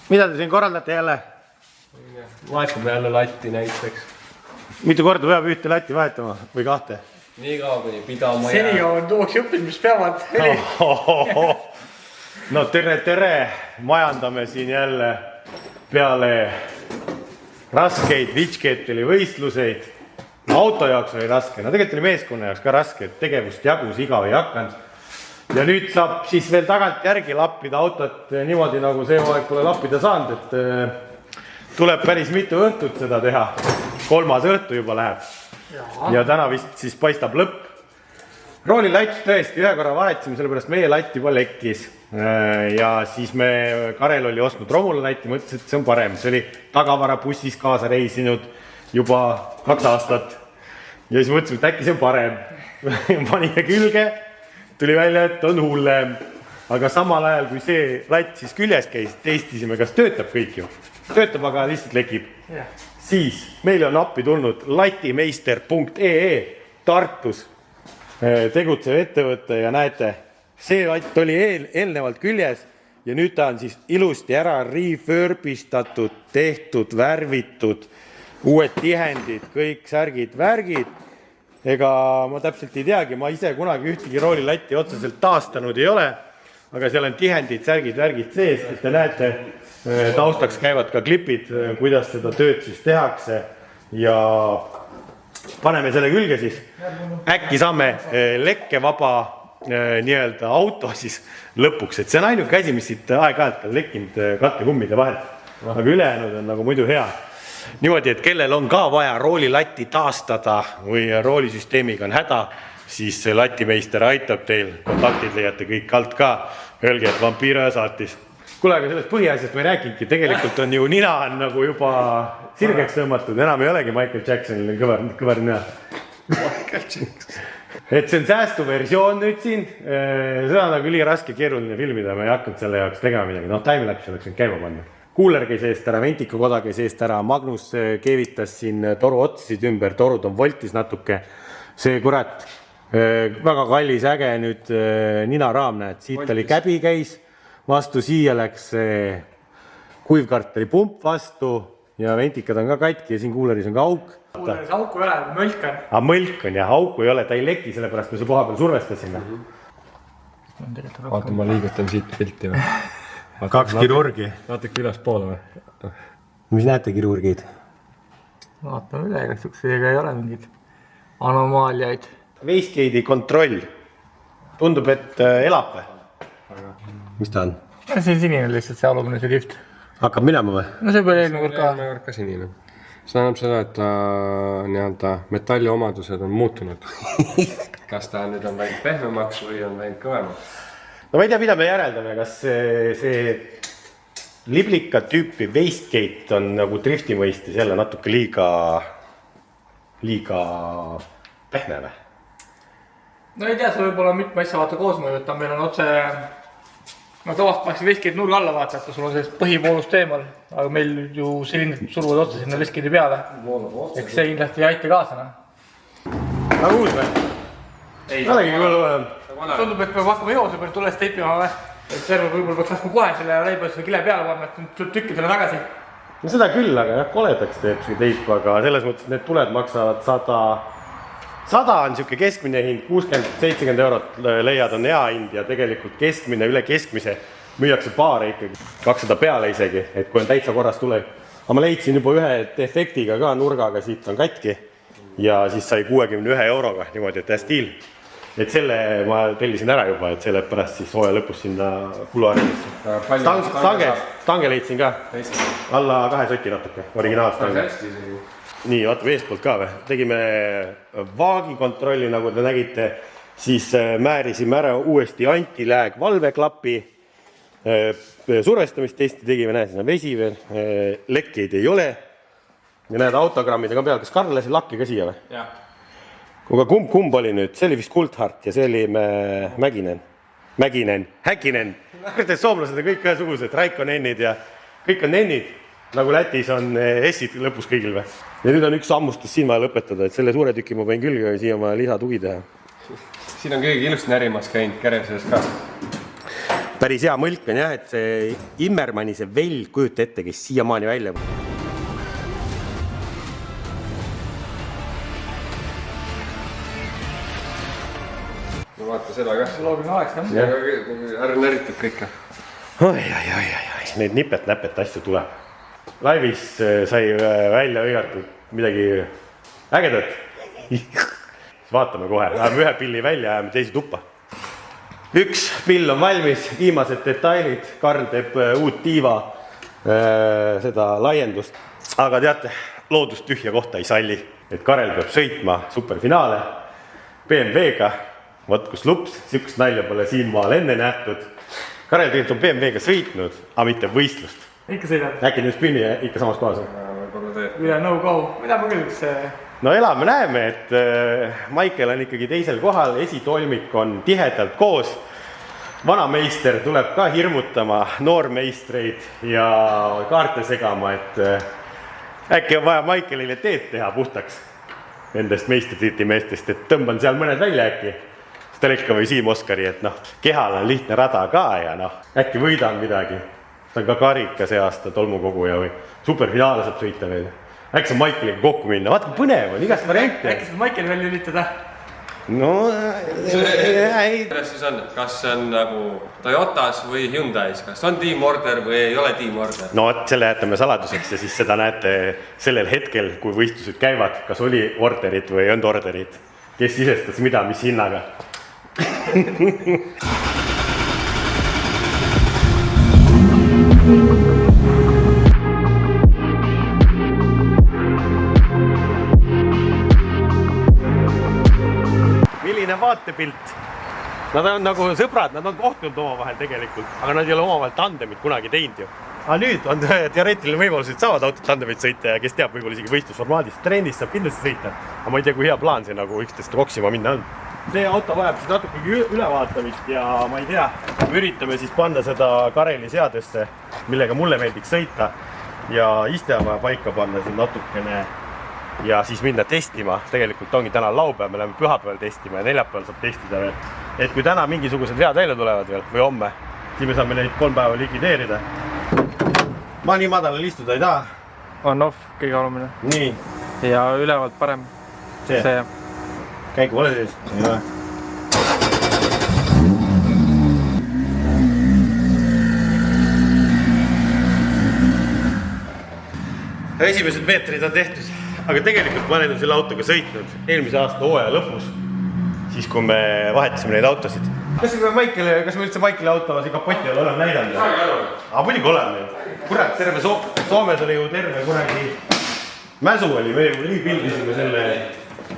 Mida te siin korraldate jälle? Vahetame jälle latti näiteks. Mitu korda peab ühte latti vahetama või kahte? Nii kaua kuni pidama seni on tuuks õppid, mis peavad. No tere! Majandame siin jälle peale raskeid Witchketeli võistluseid. Auto jaoks oli raske, no tegelikult oli meeskonna jaoks ka raske, tegevust jagus, igav ei hakanud. Ja nüüd saab siis veel tagant järgi lappida autot niimoodi, nagu see aeg pole lappida saanud, et tuleb päris mitu õhtut seda teha. 3. õhtu juba läheb. Ja täna vist siis paistab lõpp. Rooli latt tõesti ühe korra vahetasime, sellepärast meie latt juba lekkis. Ja siis Karel oli ostnud Romula latti, mõtles, et see on parem. See oli tagavarabussis kaasa reisinud juba 2 aastat. Ja siis mõtlesime, et äkki see on parem. Panime külge, tuli välja, et on hullem. Aga samal ajal, kui see latt siis küljes käis, testisime, kas töötab kõik ju. Töötab, aga lihtsalt lekib. Siis meil on appi tulnud latimeister.ee Tartus tegutsev ettevõte ja näete, see latt oli eelnevalt küljes ja nüüd ta on siis ilusti ära refurbistatud, tehtud, värvitud, uued tihendid, kõik särgid, värgid. Ega ma täpselt ei teagi, ma ise kunagi ühtegi roolilatti otseselt taastanud ei ole, aga seal on tihendid, särgid, värgid sees, et te näete, taustaks käivad ka klipid, kuidas seda tööd siis tehakse ja paneme selle külge siis. Äkki saame lekkevaba nii-öelda auto siis lõpuks, et see on ainuke asi, mis siit aeg-ajalt on lekkinud kattekummide vahelt, aga ülejäänud on nagu muidu hea. Niimoodi, et kellel on ka vaja roolilatti taastada või roolisüsteemiga on häda, siis see latimeister aitab teil, kontaktid leiate kõik alt ka, öelge, et Vampiro saatis. Kuule, aga sellest põhiasjast ma ei rääkinudki, tegelikult on ju nina on nagu juba sirgeks tõmmatud, enam ei olegi Michael Jacksonil kõvar nina. Et see on säästuversioon nüüd siin, seda on nagu üliraske keeruline filmida, ma ei hakanud selle jaoks tegema midagi, timelapse oleks nüüd käima panna. Kuuler käis eest ära, Ventikakoda käis eest ära, Magnus keevitas siin toru otsid ümber, torud on voltis natuke. See kurat, väga kallis äge nüüd ninaraam, näed, siit oli käbi käis, vastu siia läks kuivkarteli pump vastu ja ventikad on ka katki ja siin kuuleris on ka auk. Kuuleris auku ei ole, mölk on. Mölk on jah, auku ei ole, ta ei leki, sellepärast me see koha peal survestasime. Vaata, ma liigutan siit pilti või? 2 kirurgi. Vaatake üles poole või? Mis näete kirurgid? Vaatame üle, kas üksusega ei ole mingid anomaaliaid. Wastegate'i kontroll. Tundub, et elab või? Mis ta on? See on sinine lihtsalt, see alumine, see lift. Hakkab minema või? No see pole eelmine kord ka. Eelmine kord ka sinine. See annab seda, et ta metalli omadused on muutunud. Kas ta nüüd on läinud pehmemaks või on läinud kõvemaks? No ma ei tea, mida me järeldame, kas see liblika tüüpi Wastegate on nagu drifti mõistis jälle natuke liiga pehme või? No ei tea, see võib olla mitme asja vaata koos mõjuta, meil on otse tavast maksid Wastegate nurga alla vaata, et sul on sellist põhivoolust teemal, aga meil ju silindrid suruvad otse sinna Wastegate'i peale. Eks see kindlasti ei aita kaasana. Aga uus või? Ei olegi küll. Tundub, et peab hakkama joose pealt tulles teipima või? Et server võib-olla peaks laskma kohe selle leibasele kile peale panna, et nüüd tükkidele tagasi. No seda küll, aga jah, koledaks teeb see teip, aga selles mõttes need tuled maksavad 100 on siuke keskmine hind, 60-70 eurot leiad on hea hind ja tegelikult keskmine, üle keskmise müüakse paare ikkagi 200 peale isegi, et kui on täitsa korras tule. Aga ma leidsin juba ühe defektiga ka nurgaga, siit on katki ja siis sai 61 euroga niimoodi, et stiil. Et selle ma tellisin ära juba, et selle pärast siis hooaja lõpus sinna kuluarimisse. Stange leidsin ka, alla 2 soti natuke, originaalstange. Nii, vaatame eespoolt ka või. Tegime vaagikontrolli, nagu te nägite, siis määrisime ära uuesti antilääg valveklapi, survestamistesti tegime, näe, siin on vesi veel, lekkeid ei ole. Ja näed, autogrammid on peal, kas Karl lasi lakke ka siia või? Jah. Kuga kumb oli nüüd? See oli vist Kuldhart ja see oli Häkinen. Kõrtes soomlased on kõik ühesugused, Raikonennid ja kõik on nennid, nagu Lätis on S-id lõpus kõigil või. Ja nüüd on üks ammustus siin vaja lõpetada, et selle suure tüki ma pain külge ja siia oma lisatugi teha. Siin on kõige ilusti närimas käinud käre sees ka. päris hea mõlk on jah, et see Immermanni see veld, kujuta ette, kes siiamaani välja. No vaata seda ka. Loogine oleks jah. Ära näritud kõike. Oi, neid nipet-näpet asju tuleb. Laivis sai välja hõigatud midagi ägedat. Vaatame kohe, läheme ühe pilli välja, jääme teise tuppa. Üks pill on valmis, viimased detailid, Karl teeb uut tiiva, seda laiendust. Aga teate, loodust tühja kohta ei salli, et Karel peab sõitma superfinaale BMW-ga. Võt kus lups, sihukest nalja pole siin maal enne nähtud. Karel tegelikult on BMW-ga sõitnud, aga mitte võistlust. Ikka sõidab. Äkki nüüd spinni ikka samas kohas. Üle no go, mida ma küll üks... No elame näeme, et Maicel on ikkagi teisel kohal, esitolmik on tihedalt koos. Vanameister tuleb ka hirmutama noormeistreid ja kaarte segama, et äkki on vaja Maikelile teed teha puhtaks nendest meistritiiti meestest, et tõmban seal mõned välja äkki. Steleka või Siim Oskari, et kehal on lihtne rada ka ja äkki võidan midagi. Ta on ka karika see aasta tolmukoguja või superfinaale saab sõita veel. Äkki saab Maikeliga kokku minna, vaata kui põnev on, igast variante. Äkki saab Maikeli välja ülitada? No, ei. Kuidas siis on, kas see on nagu Toyotas või Hyundai's, kas on team order või ei ole team order? No selle jätame saladuseks ja siis seda näete sellel hetkel, kui võistlused käivad, kas oli orderid või on orderid, kes sisestas mida, mis hinnaga. Milline vaatepilt? Nad on nagu sõbrad, nad on kohtunud omavahel tegelikult, aga nad ei ole omavahel tandemit kunagi teinud ju. Aga nüüd on teoreetiline võimalus, et saavad autot tandemit sõita ja kes teab, võib-olla isegi võistlusformaadis. Trennis saab kindlasti sõita, aga ma ei tea, kui hea plaan see nagu üksteist roksima minna on. See auto vajab siis natuke ülevaatamist ja ma ei tea, me üritame siis panna seda Kareli seadesse, millega mulle meeldiks sõita ja iste on vaja paika panna siin natukene ja siis minna testima. Tegelikult ongi täna laupäev, me läheme pühapäeval testima ja neljapäeval saab testida veel. Et kui täna mingisugused vead välja tulevad veel või homme, siis me saame neid 3 päeva likideerida. Ma nii madalal istuda ei taha. On-off, kõige olumine. Nii. Ja ülevalt parem. See. Käigu ole sees. Ei ole. Esimesed meetrid on tehtud, aga tegelikult ma olen selle autoga sõitnud eelmise aasta hooaja lõpus, siis kui me vahetasime neid autosid. Kas me üldse Maikeli auto siin kapoti all oleme näidanud? Aga muidugi oleme ju. Kurat, terve Soomes oli ju terve kuragi mäsu oli, me ju nii pildisime selle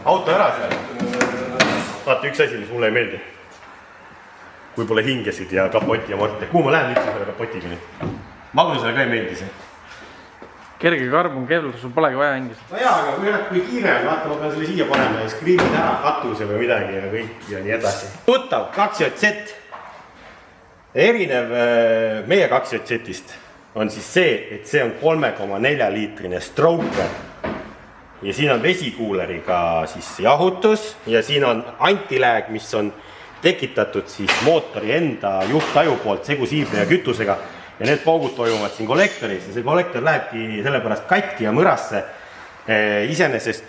auto ära seal. Vaata üks asi, mis mulle ei meeldi. Kui pole hingesid ja kapoti ja morte. Kuhu ma lähen üldse selle kapotiga nüüd? Magnusele ka ei meeldi see. Kerge karbon keelus, sul polegi vaja hingis. No jaa, aga kui kiire on, vaata, ma pean selle siia panema ja skriimid ära katuse või midagi ja kõik ja nii edasi. Tuttav 2JZ. Erinev meie 2JZ-ist on siis see, et see on 3,4 liitrine Stroker. Ja siin on vesikuuleriga siis jahutus ja siin on antilääg, mis on tekitatud siis mootori enda juhtaju poolt segusiivne ja kütusega. Ja need paugud toimuvad siin kollektoris ja see kollektor lähebki sellepärast katki ja mõrasse. Iseenesest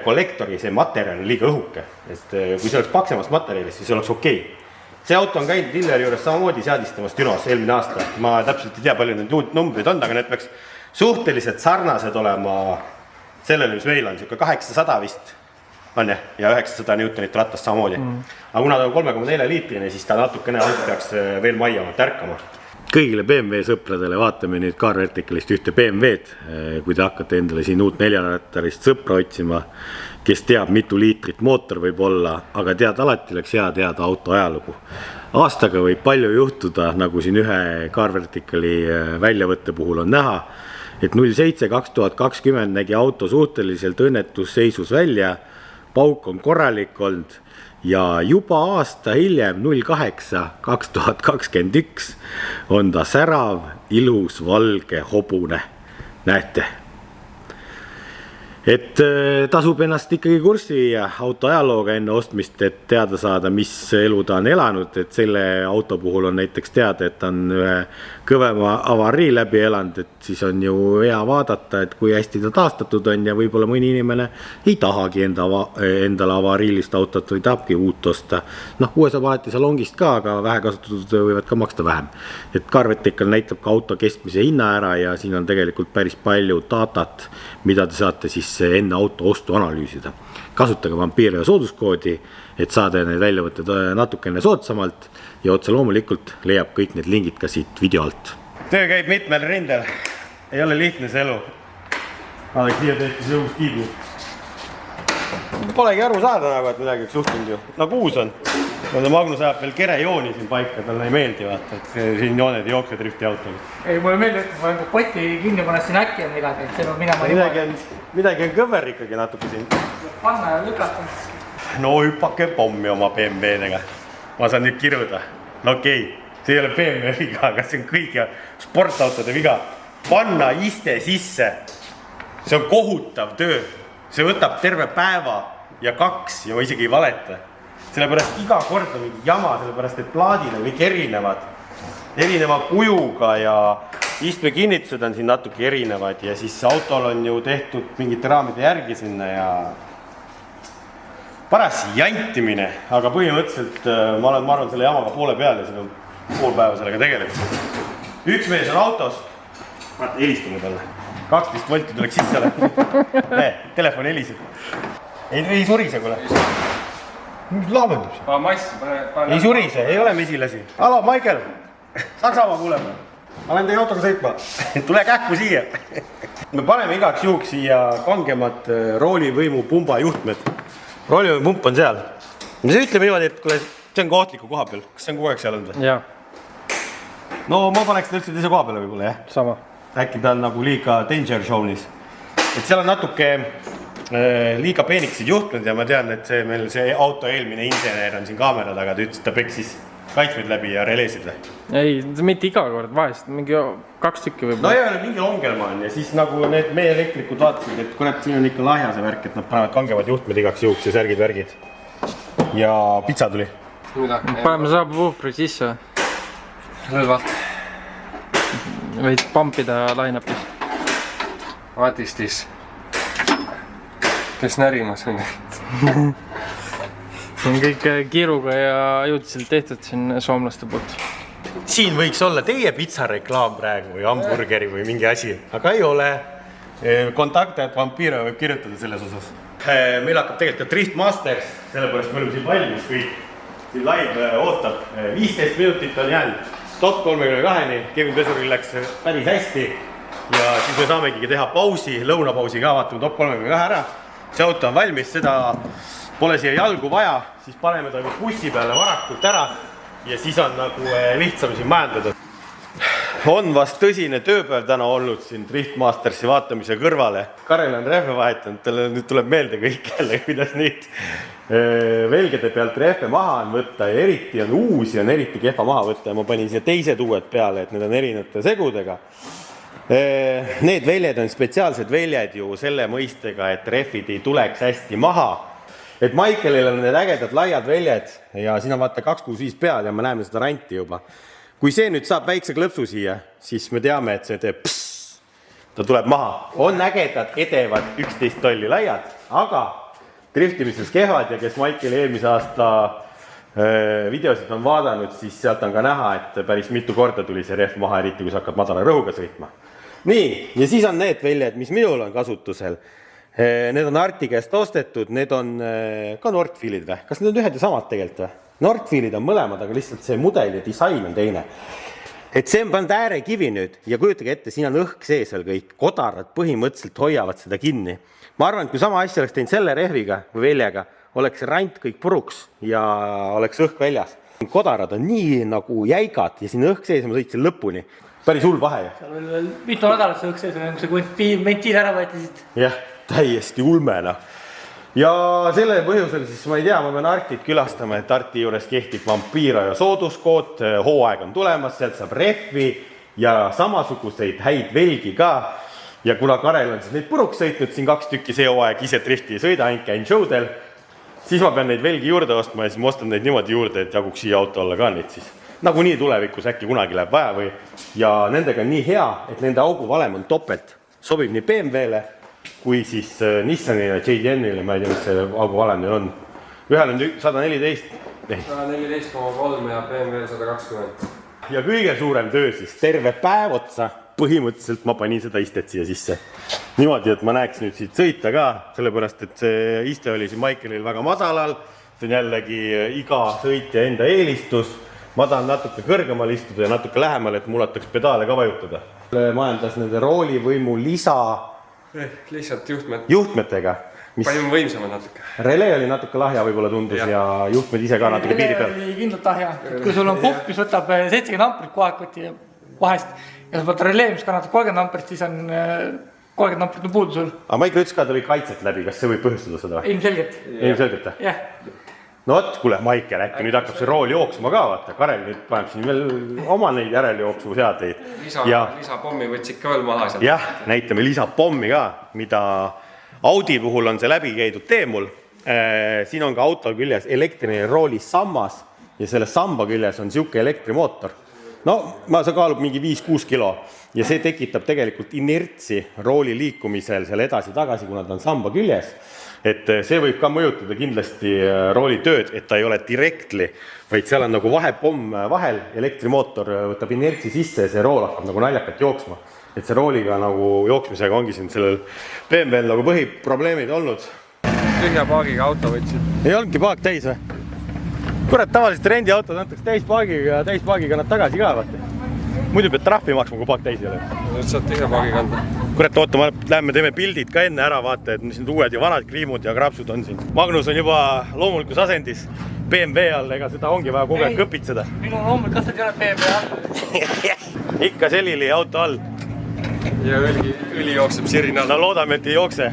kollektori see materjal on liiga õhuke, et kui see oleks paksemast materjalist, siis oleks okei. See auto on käinud Dilleri juures samamoodi seadistamas Dünos eelmine aasta. Ma täpselt ei tea, palju need numbrid on, aga need peaks suhteliselt sarnased olema sellele, mis meil on. 800 vist on ja 900 Newtonit ratast samamoodi. Aga kuna ta on 3,4 liitrine, siis ta natukene alt peaks veel maiama, tärkama. Kõigile BMW sõpradele vaatame nüüd Car Verticalist ühte BMW-d, kui te hakkate endale siin uut 4-rattarist sõpra otsima, kes teab, mitu liitrit mootor võib olla, aga alati läks hea teada auto ajalugu. Aastaga võib palju juhtuda, nagu siin ühe Car Verticali väljavõtte puhul on näha, et 07-2020 nägi auto suhteliselt õnnetusseisus välja, pauk on korralik olnud, ja juba aasta hiljem 08-2021 on ta särav, ilus, valge, hobune. Näete. et tasub ennast ikkagi kurssi viia auto ajalooga enne ostmist, et teada saada, mis elu ta on elanud, et selle auto puhul on näiteks teada, et ta on ühe kõvema avarii läbi elanud, et siis on ju hea vaadata, et kui hästi ta taastatud on ja võib-olla mõni inimene ei tahagi endale avariilist autot või tahabki uut osta. Noh, uue saab alati salongist ka, aga vähe kasutatud võivad ka maksta vähem. Et Carvetical näitab ka auto keskmise hinna ära ja siin on tegelikult päris palju datat, mida te saate siis enne auto ostu analüüsida. Kasutage Vampiro sooduskoodi, et saada need väljavõtted natukene soodsamalt ja otse loomulikult leiab kõik need lingid ka siit video alt. Töö käib mitmel rindel. Ei ole lihtne see elu. Vaadake, siia tehti see uus kiibu. Polegi aru saada nagu, et midagi üks juhtunud ju. Nagu uus on. Magnus ajab veel kerejooni siin paika, talle ei meeldi vaata, et siin jooned ei jookse drifti autoga. Ei, mulle meeldib, et ma poti kinni panes, siin äkki on midagi, et siin on minema midagi on kõver ikkagi natuke siin. Panna ja lükata. No hüppake pommi oma BMW-dega. Ma saan nüüd kiruda. No okei, see ei ole BMW viga, aga see on kõige sportautode viga. Panna iste sisse. See on kohutav töö. See võtab terve päeva ja 2 ja ma isegi ei valeta. Sellepärast iga kord on mingi jama, sellepärast et plaadid on kõik erinevad. Erineva kujuga ja istme kinnitused on siin natuke erinevad ja siis autol on ju tehtud mingite raamide järgi sinna ja paras jantimine, aga põhimõtteliselt ma arvan selle jamaga poole peal ja siin on pool päeva sellega tegelikult. Üks mees on autos, vaata helistame talle, 12 volti tuleks sisse ole. Telefon heliseb. Ei surise, kuule. Laamendub see. Ei surise, ei ole mesilasi. Alo, Michael, Saksamaa kuulema. Ma olen teie autoga sõitma. Tule kähku siia. Me paneme igaks juhuks siia kangemad roolivõimu pumba juhtmed. Roolivõimu pump on seal. Me see ütleme niimoodi, et see on kohtliku koha peal. Kas see on kogu aeg seal olnud? Jaa. No ma paneks ta üldse teise koha peale võib-olla, jah? Sama. Äkki ta on nagu liiga danger zone'is. Et seal on natuke liiga peeniksid juhtmed ja ma tean, et meil see auto eelmine insener on siin kaamera taga, ta ütles, et ta peksis kaitsmeid läbi ja releesid või? Ei, mitte iga kord, vahest mingi 2 tükki võib. No ja mingi ongelma on ja siis nagu need meie elektrikud vaatasid, et kurat, siin on ikka lahja see värk, et nad panevad kangevad juhtmed igaks juhuks ja särgid-värgid. Ja pitsa tuli. Paneme subwooferi sisse. Rõlvalt. Võid pumpida line-upis. Vatistis. Kes närimas on? See on kõik kiiruga ja jõudselt tehtud siin soomlaste poolt. Siin võiks olla teie pitsareklaam praegu või hamburgeri või mingi asi, aga ei ole. Kontaktajad Vampiro võib kirjutada selles osas. Meil hakkab tegelikult Drift Masters, sellepärast me oleme siin valmis kõik. Siin live ootab. 15 minutit on jäänud top 32-ni, Kevin Pesuril läks päris hästi ja siis me saamegi teha pausi, lõunapausi ka, vaatame top 32 ära. See auto on valmis, seda pole siia jalgu vaja, siis paneme ta bussi peale varakult ära ja siis on nagu lihtsam siin majandada. On vast tõsine tööpäev täna olnud siin Drift Mastersi vaatamise kõrvale. Karel on rehve vahetanud, talle nüüd tuleb meelde kõik jälle, kuidas neid velgede pealt rehve maha on võtta ja eriti on uusi, on eriti kehva maha võtta ja ma panin siia teised uued peale, et need on erinevate segudega. Need väljed on spetsiaalsed väljed ju selle mõistega, et rehvid ei tuleks hästi maha. Et Michaelil on need ägedad laiad väljed ja siin on vaata 265 peal ja me näeme seda ranti juba. Kui see nüüd saab väikse klõpsu siia, siis me teame, et see teeb pss, ta tuleb maha. On ägedad, edevad 11 tolli laiad, aga driftimises kehvad ja kes Michaeli eelmise aasta videosid on vaadanud, siis sealt on ka näha, et päris mitu korda tuli see rehv maha, eriti kui sa hakkad madala rõhuga sõitma. Nii, ja siis on need väljad, mis minul on kasutusel. Need on Arti käest ostetud, need on ka Nordfieldid või? Kas need on ühed ja samad tegelikult või? Nordfieldid on mõlemad, aga lihtsalt see mudel ja disain on teine. Et see on pannud äärekivi nüüd ja kujutage ette, siin on õhk sees veel kõik. Kodarad põhimõtteliselt hoiavad seda kinni. Ma arvan, et kui sama asja oleks teinud selle rehviga või väljega, oleks rant kõik puruks ja oleks õhk väljas. Kodarad on nii nagu jäigad ja siin õhk sees ma sõitsin lõpuni. Päris hull vahe. Seal oli veel mitu nädalat see õhk sees, kui ventiil ära võetisid. Jah, täiesti ulmena. Ja selle põhjusel siis ma ei tea, ma pean Artit külastama, et Arti juures kehtib Vampiro ja sooduskood, hooaeg on tulemas, sealt saab rehvi ja samasuguseid häid velgi ka. ja kuna Karel on siis neid puruks sõitnud siin 2 tükki see hooaeg, ise drifti ei sõida, ainult käin showdel, siis ma pean neid velgi juurde ostma ja siis ma ostan neid niimoodi juurde, et jaguks siia auto alla ka neid siis. Nagunii tulevikus äkki kunagi läheb vaja või. Ja nendega on nii hea, et nende auguvalem on topelt. Sobib nii BMW-le kui siis Nissanile, JDM-ile, ma ei tea, mis see auguvalem neil on. Ühel on 114. 114,3 ja BMW 120. Ja kõige suurem töö siis terve päev otsa. Põhimõtteliselt ma panin seda istet siia sisse. Niimoodi, et ma näeks nüüd siit sõita ka, sellepärast, et see iste oli siin Michaelil väga madalal. See on jällegi iga sõitja enda eelistus. Ma tahan natuke kõrgemal istuda ja natuke lähemal, et mul hattaks pedaale ka vajutada. Majandas nende roolivõimu Lihtsalt juhtmetega. Panime võimsamad natuke. Relee oli natuke lahja võib-olla tundus ja juhtmed ise ka natuke piiri peal. Oli kindlalt lahja. Kui sul on pump, mis võtab 70 amprit kohakoti vahest ja sa võtad relee, mis kannatab 30 amprit, siis on 30 amprit on puudu sul. Aga Maicel ütles ka, et oli kaitset läbi, kas see võib põhjustada seda? Ilmselgelt. Jah. No vot, kuule, Maicel, äkki nüüd hakkab see rool jooksma ka, vaata. Karel nüüd paneb siin veel oma neid järeljooksu seadeid. Lisapommi võtsid ka veel maha seal. Jah, näitame lisapommi ka, mida Audi puhul on see läbi käidud tee mul. Siin on ka auto küljes elektriline rooli sammas ja selle samba küljes on siuke elektrimootor. No, see kaalub mingi 5-6 kilo ja see tekitab tegelikult inertsi rooli liikumisel selle edasi-tagasi, kuna ta on samba küljes. Et see võib ka mõjutada kindlasti rooli tööd, et ta ei ole direktli, vaid seal on nagu vahepomm vahel, elektrimootor võtab inertsi sisse ja see rool hakkab nagu naljakalt jooksma. Et see rooliga nagu jooksmisega ongi siin sellel BMW-l nagu põhiprobleemid olnud. Tühja paagiga auto võtsid. Ei olnudki paak täis või? Kurat, tavaliselt rendiautod antakse täispaagiga nad tagasi ka, vaata. Muidu pead trahvi maksma, kui paak täis ei ole. Nüüd saad tühja paagi kanda. Kurat, oota, läheme teeme pildid ka enne ära, vaata, et mis need uued ja vanad kriimud ja krapsud on siin. Magnus on juba loomulikus asendis BMW all, ega seda ongi vaja kogu aeg kõpitseda. Minu loomulik, kas seda ei ole BMW all? Ikka Selili auto all. Ja õli jookseb sirina. No loodame, et ei jookse.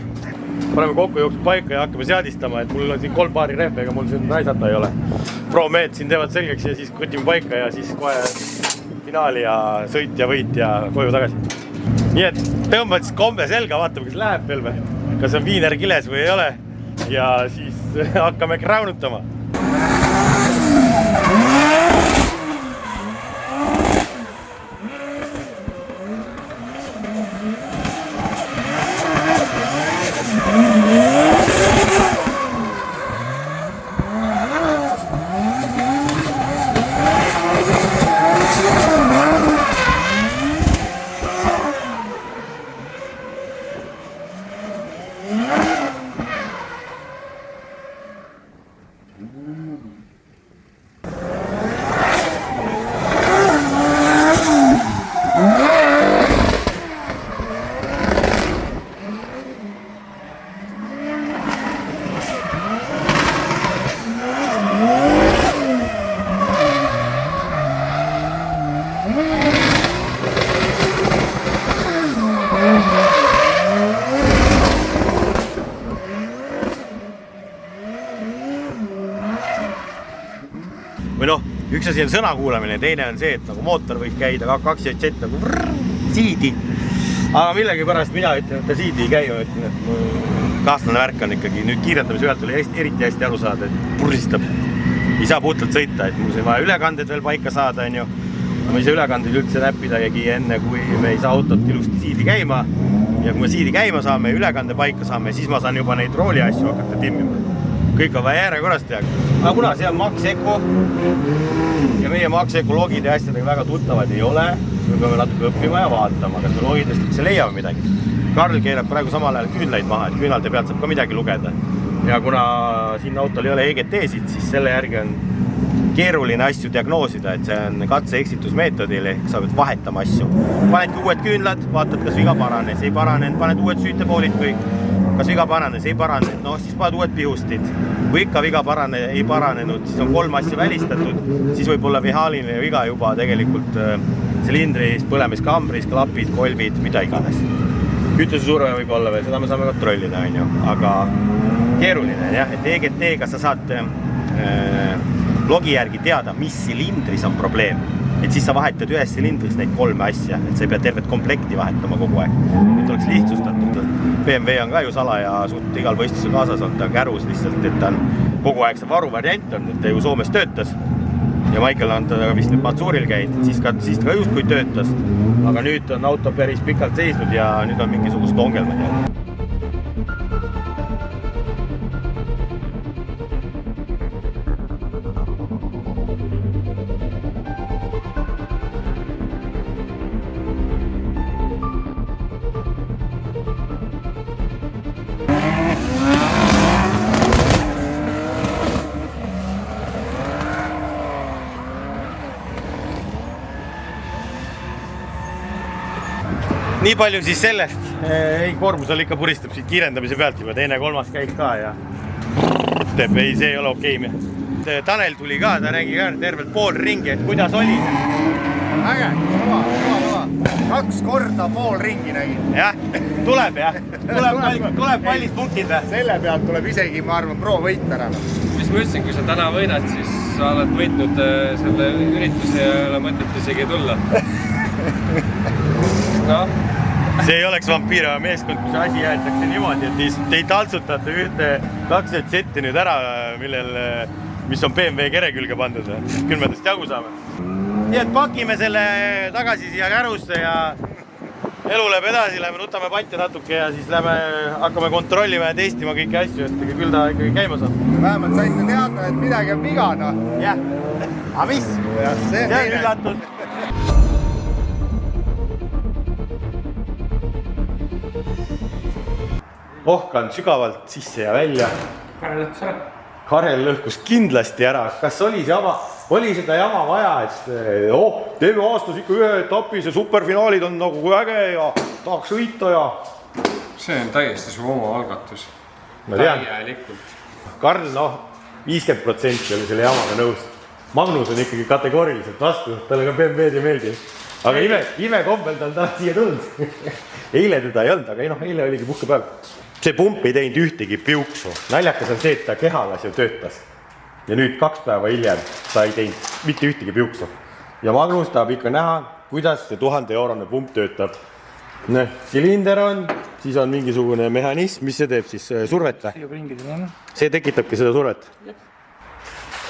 Paneme kokku jookseb paika ja hakkame seadistama, et mul on siin 3 paari rehve, ega mul siin naisata ei ole. Pro-meed siin teevad selgeks ja siis kutime paika ja siis kohe finaali ja sõit ja võit ja koju tagasi. Nii et tõmbad siis kombe selga, vaatame, kas läheb veel või. Kas on viiner kiles või ei ole. Ja siis hakkame kraunutama. Või noh, üks asi on sõna kuulamine, teine on see, et nagu mootor võiks käida 2JZ nagu siidi. Aga millegi pärast mina ütlen, et ta siidi ei käi, ma ütlen, et mu kaaslane värk on ikkagi nüüd kiirendamise ühelt tuli eriti hästi aru saada, et pursistab. Ei saa puhtalt sõita, et mul see vaja ülekanded veel paika saada, on ju. Ma ei saa ülekanded üldse näppidagi enne, kui me ei saa autot ilusti siidi käima. Ja kui me siidi käima saame ja ülekande paika saame, siis ma saan juba neid rooli asju hakata timmima. Kõik on vaja järjekorrast teha. Aga kuna see on Max Eco ja meie Max Eco logide asjadega väga tuttavad ei ole, siis me peame natuke õppima ja vaatama, kas me logidest üldse leiame midagi. Karl keerab praegu samal ajal küünlaid maha, et küünalde pealt saab ka midagi lugeda. Ja kuna siin autol ei ole EGT-sid, siis selle järgi on keeruline asju diagnoosida, et see on katse-eksitusmeetodil, ehk sa pead vahetama asju. Panedki uued küünlad, vaatad, kas viga paranes, ei paranenud, paned uued süütepoolid kõik. Kas viga paranes, ei paranenud, no siis paned uued pihustid. Kui ikka viga ei paranenud, siis on 3 asja välistatud, siis võib olla vihaaline viga juba tegelikult silindris, põlemiskambris, klapid, kolvid, mida iganes. Kütuse surve võib olla veel, seda me saame kontrollida, on ju, aga keeruline, jah, et EGT-ga sa saad logi järgi teada, mis silindris on probleem. et siis sa vahetad ühes silindris neid 3 asja, et sa ei pea tervet komplekti vahetama kogu aeg. Et oleks lihtsustatud. BMW on ka ju salaja suht igal võistluse kaasas on ta kärus lihtsalt, et ta on kogu aeg see varuvariant on, et ta ju Soomes töötas. Ja Michael on ta vist nüüd Matsuuril käinud, siis ka justkui töötas. Aga nüüd on auto päris pikalt seisnud ja nüüd on mingisugust ongelmad jälle. Nii palju siis sellest, ei koormus oli ikka puristab siit kiirendamise pealt juba teine, kolmas käik ka ja teeb, ei see ei ole okei. Tanel tuli ka, ta nägi ka tervelt pool ringi, et kuidas oli. Äge, kõva. 2 korda pool ringi nägin. Jah, tuleb jah, tuleb pallis punktid. Selle pealt tuleb isegi, ma arvan, pro võit ära. Mis ma ütlesin, kui sa täna võidad, siis sa oled võitnud selle ürituse ja ei ole mõtet isegi tulla. No. See ei oleks vampiirava meeskond, kui see asi jäetakse niimoodi, et ei taltsutate ühte 2 setti nüüd ära, mis on BMW kere külge pandud. Küll me tõst jagu saame. Nii et pakime selle tagasi siia kärusse ja elu läheb edasi, lähme nutame patja natuke ja siis hakkame kontrollima ja testima kõiki asju, et küll ta ikkagi käima saab. Vähemalt saite teada, et midagi on vigana. Jah, aga mis? See on üllatus. Ohkan sügavalt sisse ja välja. Karel lõhkus kindlasti ära. Kas oli seda jama vaja, et teeme aastas ikka ühe etapi, see superfinaalid on nagu äge ja tahaks võita ja... See on täiesti su oma algatus. Ma tean. Täielikult. Karl, 50% oli selle jamaga nõus. Magnus on ikkagi kategooriliselt vastu, talle ka BMW-d ei meeldi. Aga ime kombel ta on taas siia tulnud. Eile teda ei olnud, aga eile oligi puhkepäev. See pump ei teinud ühtegi piuksu. Naljakas on see, et ta kehalas ju töötas. Ja nüüd 2 päeva hiljem ta ei teinud mitte ühtegi piuksu. Ja Magnus tahab ikka näha, kuidas see 1000-eurone pump töötab. Silinder on, siis on mingisugune mehhanism, mis see teeb siis survet. See tekitabki seda survet.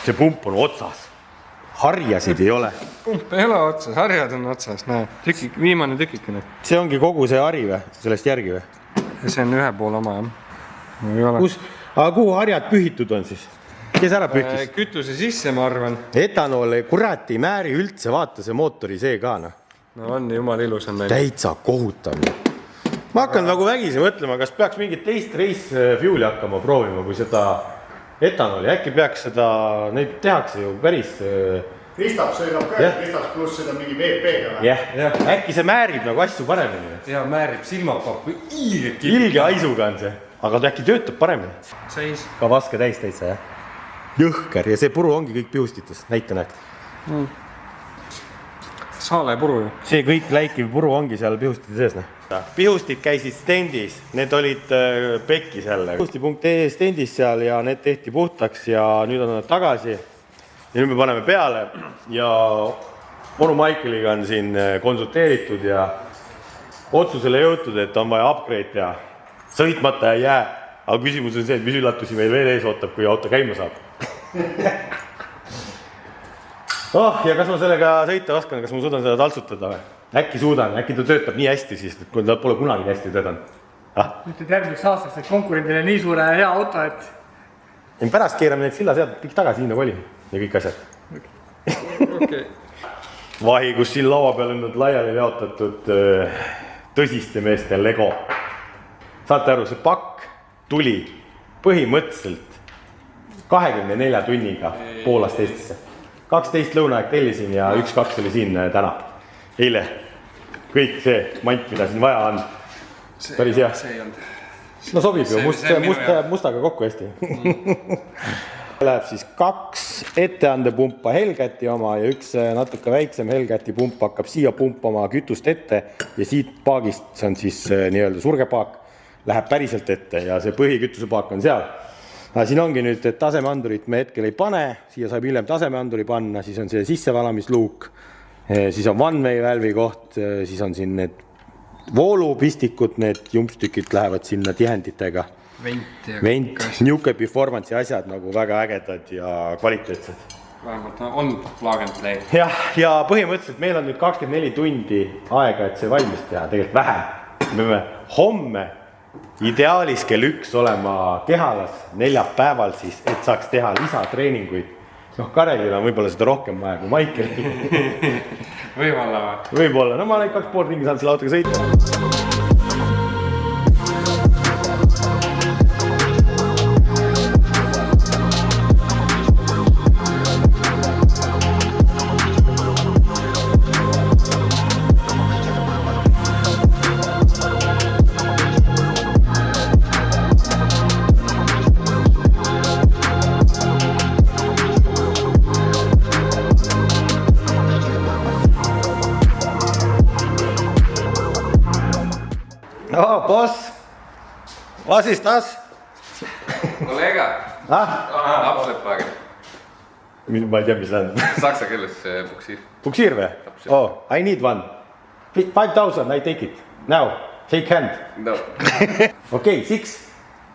See pump on otsas. Harjasid ei ole. Pump ei ole otsas, harjad on otsas. Viimane tükikene. See ongi kogu see hari või? Sellest järgi või? See on ühe pool oma, jah. Aga kuhu harjad pühitud on siis? Kes ära pühtis? Kütuse sisse, ma arvan. Etanool kurat ei määri üldse, vaata see mootori see ka. No on, jumal ilus on meil. Täitsa kohutav. Ma hakkan nagu vägisi mõtlema, kas peaks mingit teist race fuel'i hakkama proovima, kui seda etanooli. Äkki peaks seda, neid tehakse ju päris... Kristap sõidab ka, Kristap pluss sõidab mingi VP-ga. Jah, äkki see määrib nagu asju paremini. Ja määrib silmapappu ilge aisuga on see, aga ta äkki töötab paremini. Seis. Ka vaske täis täitsa, jah. Jõhker ja see puru ongi kõik pihustites, näita näed. Saale puru ju. See kõik läikiv puru ongi seal pihustite sees. Pihustid käisid stendis, need olid pekkis jälle. Pihusti.ee stendis seal ja need tehti puhtaks ja nüüd on nad tagasi. Ja nüüd me paneme peale ja onu Michaeliga on siin konsulteeritud ja otsusele jõutud, et on vaja upgrade teha. Sõitmata ei jää, aga küsimus on see, et mis üllatusi meil veel ees ootab, kui auto käima saab. Ja kas ma sellega sõita oskan, kas ma suudan seda taltsutada või? Äkki suudan, äkki ta töötab nii hästi siis, et kui ta pole kunagi hästi töötanud. Ütled järgmiseks aastaks, et konkurendile nii suure hea auto, et... Ja pärast keerame need silla sealt kõik tagasi nii nagu oli ja kõik asjad. Okay. Vahi, kus siin laua peal on nüüd laiali jaotatud tõsiste meeste Lego. Saate aru, see pakk tuli põhimõtteliselt 24 tunniga Poolast Eestisse. 12 lõunaaeg tellisin ja 1-2 oli siin täna. Eile kõik see mant, mida siin vaja on. Päris hea. See ei olnud. No sobib ju, mustaga kokku hästi. Läheb siis 2 etteandepumpa Hellcati oma ja 1 natuke väiksem Hellcati pump hakkab siia pumpama kütust ette ja siit paagist, see on siis nii-öelda surgepaak, läheb päriselt ette ja see põhikütusepaak on seal. Siin ongi nüüd, et tasemeandurit me hetkel ei pane, siia saab hiljem tasemeanduri panna, siis on see sissevalamisluuk siis on one-way valve'i koht, siis on siin need voolupistikud, need jumpstükid lähevad sinna tihenditega. Vent, niuke performance'i asjad nagu väga ägedad ja kvaliteetsed. Vähemalt on plug-and-play. Ja põhimõtteliselt meil on nüüd 24 tundi aega, et see valmis teha, tegelikult vähem. Me peame homme ideaalis kell 1 olema kehalas neljapäeval siis, et saaks teha lisatreeninguid. Noh, Karelil on võib-olla seda rohkem vaja kui Maikel. Võib-olla, no ma olen 2,5 ringi saanud selle autoga sõita. Oh, boss, was ist das? Kollega, lapsleppagen. Ma ei tea, mis tähendab. Saksa keeles puksiir. Puksiir või? Oh, I need one. 5,000, I take it. Now, shake hand. No. Okay, 6.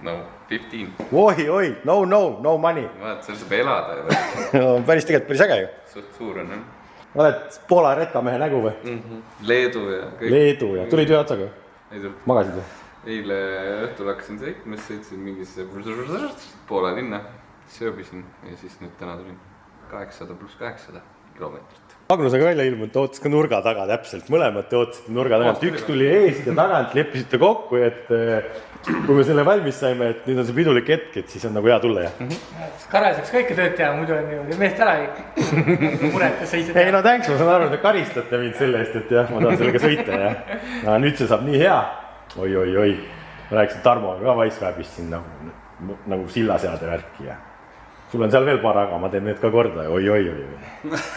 No, 15. Oi, no money. Vaat, seal saab elada. Päris tegelikult päris äge ju. Suht suur on, jah. Oled Poola rekamehe nägu või? Leedu ja kõik. Leedu ja tulid ühe otsaga? Ei tulnud. Magasid või? Eile õhtul hakkasin sõitma, sõitsin mingisse Poola linna, sööbisin ja siis nüüd täna tulin 800 + 800 kilomeetrit. Magnus on ka välja ilmunud, ta ootas ka nurga taga täpselt, mõlemad te ootasite nurga tagant, üks tuli eest ja tagant, leppisite kokku, et kui me selle valmis saime, et nüüd on see pidulik hetk, et siis on nagu hea tulla ja. Karel saaks kõike tööd teha, muidu on ju meest ära muret ja seisad. Ei no thanks, ma saan aru, te karistate mind selle eest, et jah, ma tahan sellega sõita ja no, nüüd see saab nii hea. Oi. Ma rääkisin Tarmoga ka Weisswebist siin nagu sillaseade värki ja sul on seal veel paar aga, ma teen need ka korda ja oi.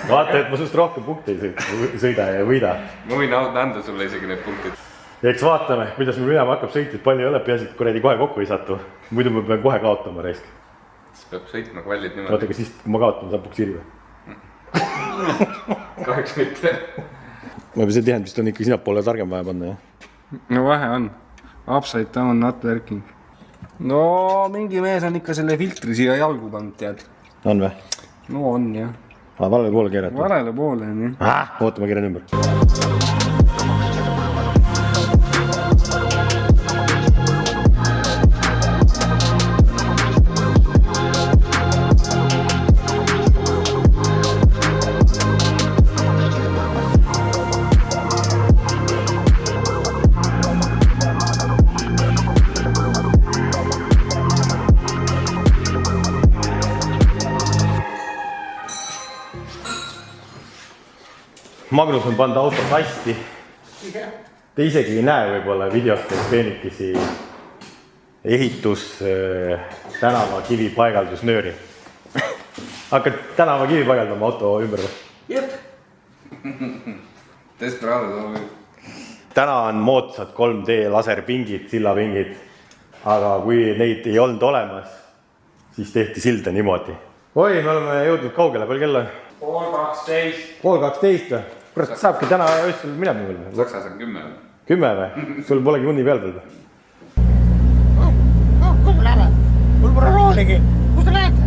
Vaata, et ma sust rohkem punkte ei sõida ja võida. Ma võin anda sulle isegi need punktid. Eks vaatame, kuidas meil minema hakkab sõitjad, palju ei ole, peaasi, et kuradi kohe kokku ei satu. Muidu ma pean kohe kaotama reisk. Siis peab sõitma kvallid niimoodi. Oota, aga siis kui ma kaotan, saan puksiiri või? Kahjuks mitte. See tihend vist on ikka sinapoole targem vaja panna, jah? No vähe on. Upside down, not working. No mingi mees on ikka selle filtri siia jalgu pannud, tead. On või? No on, jah. Valele poole keerata? Valele poole, jah. Oota, ma keeran ümber. Magnus on pannud auto kasti. Te isegi ei näe võib-olla videostes peenikesi ehitus tänavakivi paigaldusnööri. Hakkad tänavakivi paigaldama auto ümber või? Jep. Desperado toob. Täna on moodsad 3D laserpingid, sillapingid, aga kui neid ei olnud olemas, siis tehti silda niimoodi. Oi, me oleme jõudnud kaugele, palju kella? 12:30. 12:30 või? Kurat, saabki täna öösel minema veel või? Saksas on 10. 10 või? Sul polegi unni peal veel või? Kus me läheme? Mul pole rooligi. Kus te lähete?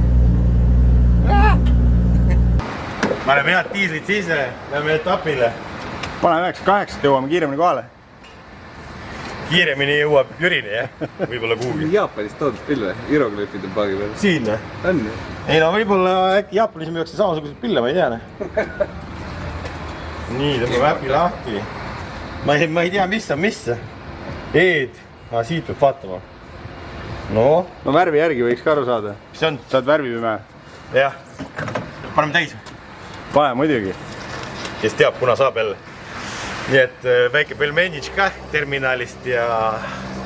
Ma oleme head diislit sisse, läheme etapile. Pane 9-8, jõuame kiiremini kohale. Kiiremini jõuab Jürini, jah? Võib-olla kuhugi. Jaapanist toodud pille, hieroglüüfide paagi peal. Siin, jah? On ju? Ei no võib-olla äkki Jaapanis me jõuakse samasugused pille, ma ei tea. Nii, tõmbab äpi lahti. Ma ei tea, mis on mis. Eed. Siit peab vaatama. No värvi järgi võiks ka aru saada. Mis on? Sa oled värvipime. Jah. Paneme täis. Pane muidugi. Kes teab, kuna saab jälle. Nii et väike pelmenitš ka terminalist ja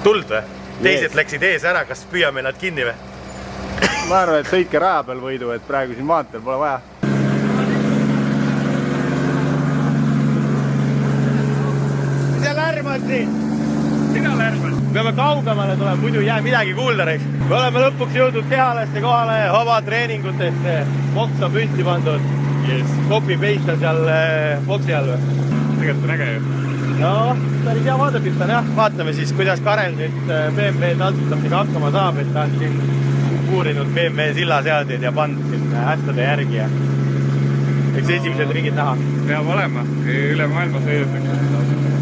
tuld või? Teised läksid ees ära, kas püüame nad kinni või? Ma arvan, et sõitke raja peal võidu, et praegu siin maanteel pole vaja. Mis sa lärmad siin? Sina lärmad? Peame kaugemale tulema, muidu ei jää midagi kuulda. Me oleme lõpuks jõudnud kehalaste kohale, oma treeningutest. Boks on püsti pandud. yes. Copy-paste on seal boksi all või? tegelikult on äge ju. No, päris hea vaadepilt on jah. Vaatame siis, kuidas Karel nüüd BMW taltsutamisega hakkama saab, et ta on siin uurinud BMW sillaseadeid ja pannud siin hästade järgi ja eks esimesed ringid näha. Peab olema, üle maailma sõidetakse.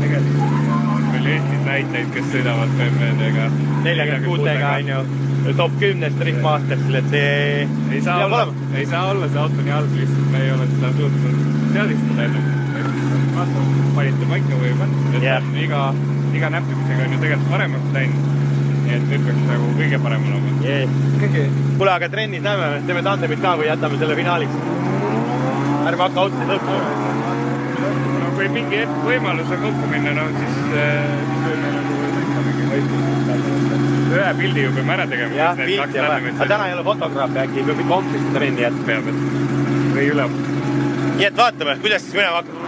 Tegelikult meil Eestis näiteid, kes sõidavad BMW-dega. 46-ga on ju top 10 Drift Mastersil, et ei saa olla see auto nii halb, lihtsalt me ei ole seda suutnud seadistada enne. Panite paika või pannud, et iga näppimisega on ju tegelikult paremaks läinud. Nii et nüüd peaks nagu kõige parem olema. Kuule, aga trennis näeme, teeme tandemit ka või jätame selle finaaliks. Ärme hakka autosid lõppu. No kui mingi võimalus on kokku minna, no siis võime ühe pildi ju peame ära tegema. Jah, pilt ja vaja. Aga täna ei ole fotograafi äkki, peab ikka homsest trenni jätta. Peab, et või üle. Nii et vaatame, kuidas siis minema hakkab.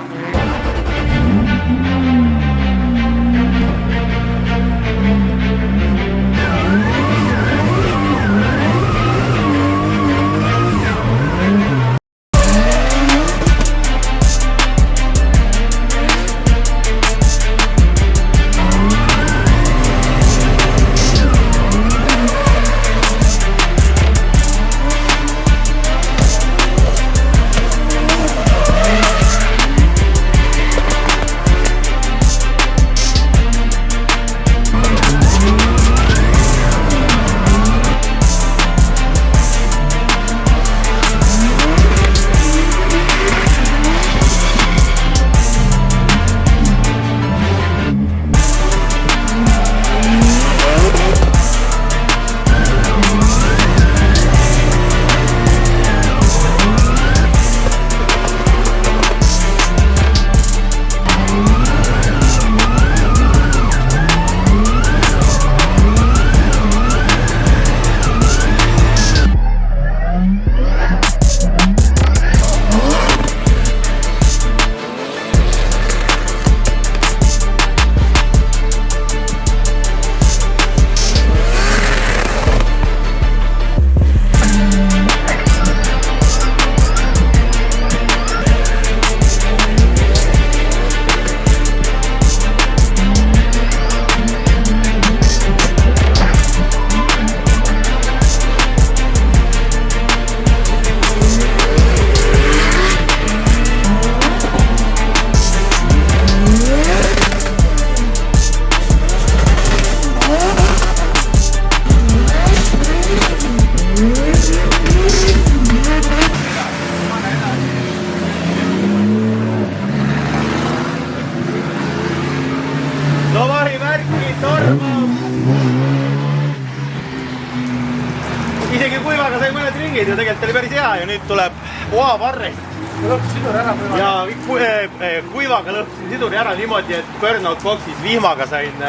Isegi kuivaga sai mõned ringid ja tegelikult oli päris hea ja nüüd tuleb oavarrest. Lõhkusin siduri ära kuivaga. Ja kuivaga lõhkusin siduri ära niimoodi, et burnout boxis vihmaga sain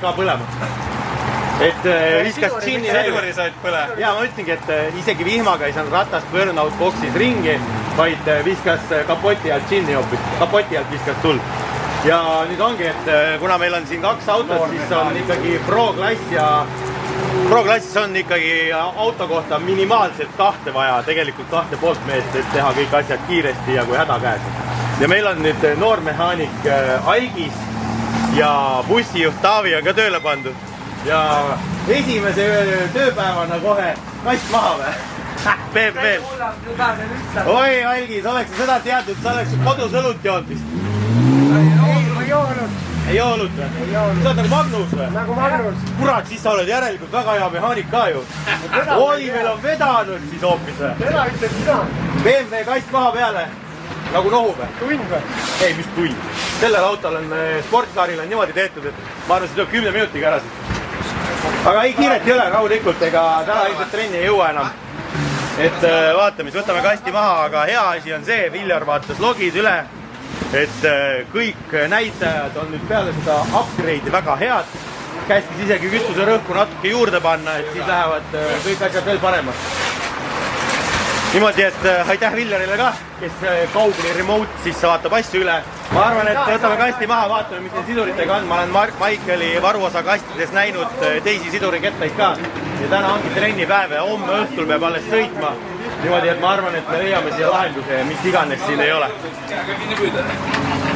ka põlema. Et viskas džinni siduri said põle. Ja ma ütlesingi, et isegi vihmaga ei saanud ratast burnout boxis ringi, vaid viskas kapoti alt džinni hoopis. Kapoti alt viskas tuld. Ja nüüd ongi, et kuna meil on siin kaks autot, siis on ikkagi Pro-klass ja Pro-klassis on ikkagi auto kohta minimaalselt kahte vaja, tegelikult kahte poolt meest, et teha kõik asjad kiiresti ja kui häda käes. Ja meil on nüüd noormehaanik Aigis ja bussijuht Taavi on ka tööle pandud. Ja esimese tööpäevana kohe kast maha või? BMW. Oi Aigis, oleks sa seda teadnud, sa oleks kodus õlut joonud vist. Ei joonud. Ei joonud või? Ei joonud. Sa oled nagu Magnus või? Nagu Magnus. Kurat, siis sa oled järelikult väga hea mehaanik ka ju. Oi, meil on vedanud siis hoopis või? Veda ütled sina. BMW kast maha peale. Nagu nohu või? Tund või? Ei, mis tund? Sellel autol on, sportkaaril on niimoodi tehtud, et ma arvan, see tuleb 10 minutiga ära siit. Aga ei, kiiret ei ole, rahulikult, ega täna ilmselt trenni ei jõua enam. Et vaatame, siis võtame kasti maha, aga hea asi on see, Viljar vaatas logid üle. Et kõik näitajad on nüüd peale seda upgrade'i väga head. Kästis isegi kütuse rõhku natuke juurde panna, et siis lähevad kõik asjad veel paremaks. Niimoodi, et aitäh Viljarile ka, kes kaugli remote siis vaatab asju üle. Ma arvan, et võtame kasti maha, vaatame, mis need siduritega on. Ma olen Maikeli varuosa kastides näinud teisi sidurikettaid ka. Ja täna ongi trennipäev ja homme õhtul peab alles sõitma. niimoodi, et ma arvan, et me leiame siia lahenduse ja mis iganes siin ei ole.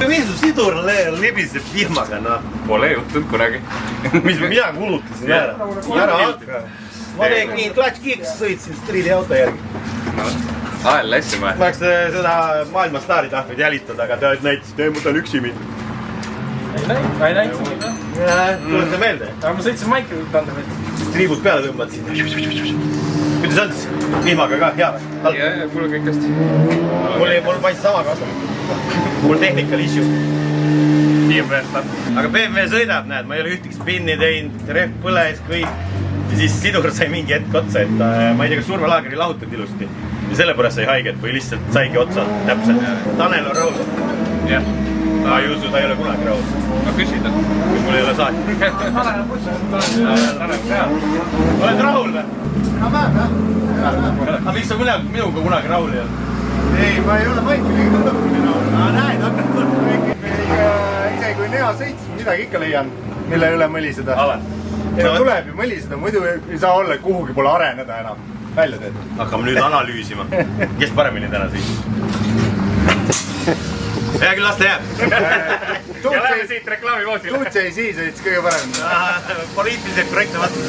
Mis su sidur libiseb vihmaga, noh? Pole juhtunud kunagi. Mis mina kulutasin ära? Ära hakka. Ma tegin nii klatš-kiks, sõitsin striiliauto järgi. Ahel lässime. Ma oleks seda maailmastaari tahtnud jälitada, aga te näitasite, et ma tahan üksi minna. Ei näinud. Tulete meelde? Aga ma sõitsin Maiki tandemit. Triibud peale tõmbad siin. Kuidas on siis? Vihmaga ka, hea või? Ja, mul on kõik hästi. Mul paistis sama kasvab. Mul technical issue. Aga BMW sõidab, näed, ma ei ole ühtegi spinni teinud, rehv põles, kõik. Ja siis sidur sai mingi hetk otsa, et ma ei tea, kas survelaagri lahutad ilusti. Ja sellepärast sai haiget või lihtsalt saigi otsa täpselt. Tanel on rahul. Jah. Ma ei usu, ta ei ole kunagi rahul. Ma küsida. Kui mul ei ole saati. Oled rahul või? Aga miks sa minuga kunagi rahul ei olnud? Ei, ma ei ole Maikiliga kõlõpuni rahul. Näed, hakkad kõlõpuni. Isegi kui Nea 7 midagi ikka leian, mille üle mõliseda. Ta tuleb ju mõliseda, muidu ei saa olla, kuhugi pole areneda enam. Välja teed. Hakkame nüüd analüüsima. Kes paremini täna sõitis? Hea küll, las ta jääb. Ja läheme siit reklaamivoosile. Tuutse ei siis sõitis kõige paremini. Poliitiliselt korrektne vastus.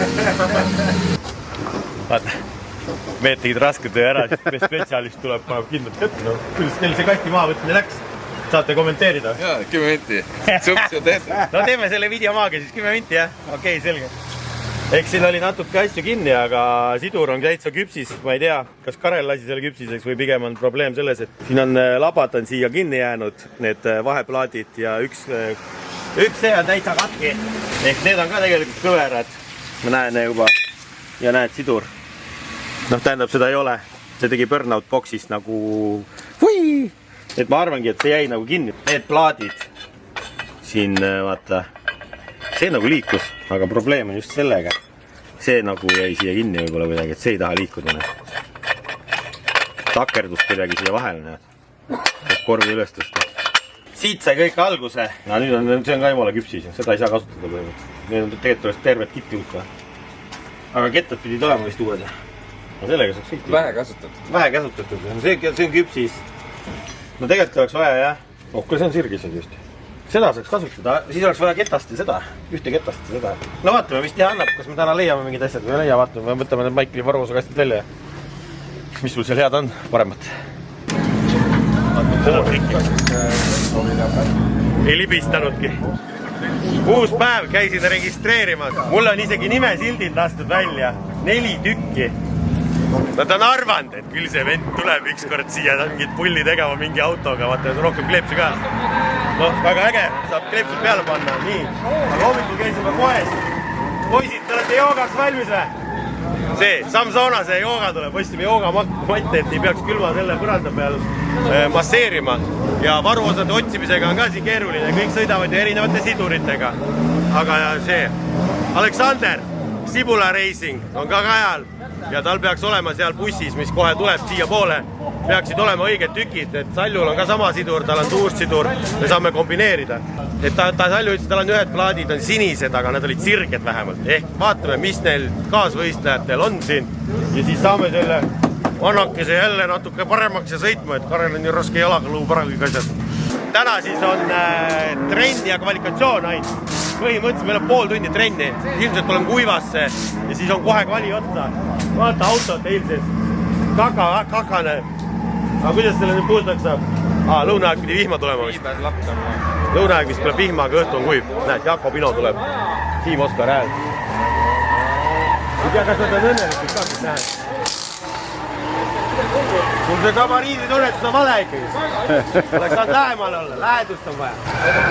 Vaata, mehed tegid raske töö ära, siis spetsialist tuleb, paneb kindlalt kätte. Kuidas teil see kasti maha võtmine läks? Saate kommenteerida? Jaa, 10 minti. Sups ja tehtud. No teeme selle video maaga siis 10 minti, jah? Okei, selge. Eks siin oli natuke asju kinni, aga sidur on täitsa küpsis. Ma ei tea, kas Karel lasi selle küpsiseks või pigem on probleem selles, et siin on labad on siia kinni jäänud, need vaheplaadid ja üks see on täitsa katki. Ehk need on ka tegelikult kõverad. Ma näen juba. Ja näed, sidur. Noh, tähendab, seda ei ole. See tegi burnout boxist nagu... Hui! Et ma arvangi, et see jäi nagu kinni. Need plaadid siin, vaata, see nagu liikus, aga probleem on just sellega. See nagu jäi siia kinni võib-olla kuidagi, et see ei taha liikuda. Takerdus kuidagi siia vahele, näed. Korvi üles tõsta. Siit sai kõik alguse. No, nüüd on, see on ka jumala küpsis, seda ei saa kasutada põhimõtteliselt. Need on tegelikult oleks tervet kitti uut või. Aga kettad pidid olema vist uued. No sellega saaks sõita. Vähe kasutatud. Vähe kasutatud. See on küpsis. No tegelikult oleks vaja, jah. Kuule, see on sirgised just. Seda saaks kasutada. Siis oleks vaja ketast ja seda. Ühte ketast ja seda. No vaatame, mis teha annab. Kas me täna leiame mingid asjad või ei leia. Vaatame, me võtame need Maikli varvuse kastid välja. Mis sul seal head on? Paremat. Seda trikki. Ei libistanudki. Uus päev, käisin registreerimas. Mul on isegi nimesildid lastud välja. 4 tükki. Nad on arvanud, et küll see vend tuleb ükskord siia mingit pulli tegema mingi autoga, vaata, on rohkem kleepsi ka. Noh, väga äge, saab kleepsud peale panna, nii. Aga hommikul käisime poes. Poisid, te olete joogaks valmis või? See, Samsona see jooga tuleb, ostsime joogamatte, et ei peaks külma selle põranda peal masseerima. Ja varuosade otsimisega on ka siin keeruline, kõik sõidavad ju erinevate siduritega. Aga see, Aleksander, Sibula Racing on ka ajal. Ja tal peaks olema seal bussis, mis kohe tuleb siia poole, peaksid olema õiged tükid, et Saljul on ka sama sidur, tal on tuursidur, me saame kombineerida. Et Salju ütles, tal on ühed plaadid, on sinised, aga nad olid sirged vähemalt. Ehk vaatame, mis neil kaasvõistlejatel on siin ja siis saame selle annakese jälle natuke paremaks ja sõitma, et Karel on ju raske jalaga luu para kõik asjad. Täna siis on trenn ja kvalifikatsioon ainult. Põhimõtteliselt meil on pool tundi trenni, ilmselt tuleme kuivasse ja siis on kohe kvali otsa. Vaata autot eilses, kakane. Aga kuidas selle nüüd puhtaks saab? Lõunaaeg pidi vihma tulema vist. Lõunaaeg vist tuleb vihma, aga õhtu on kuiv. Näed, Jaako Pino tuleb. Tiim Oskar hääl. Ei tea, kas nad on õnnelikud ka, kes näed. Sul see gabariidi tunnetus on vale ikkagi. Oleks saanud lähemal olla, lähedust on vaja.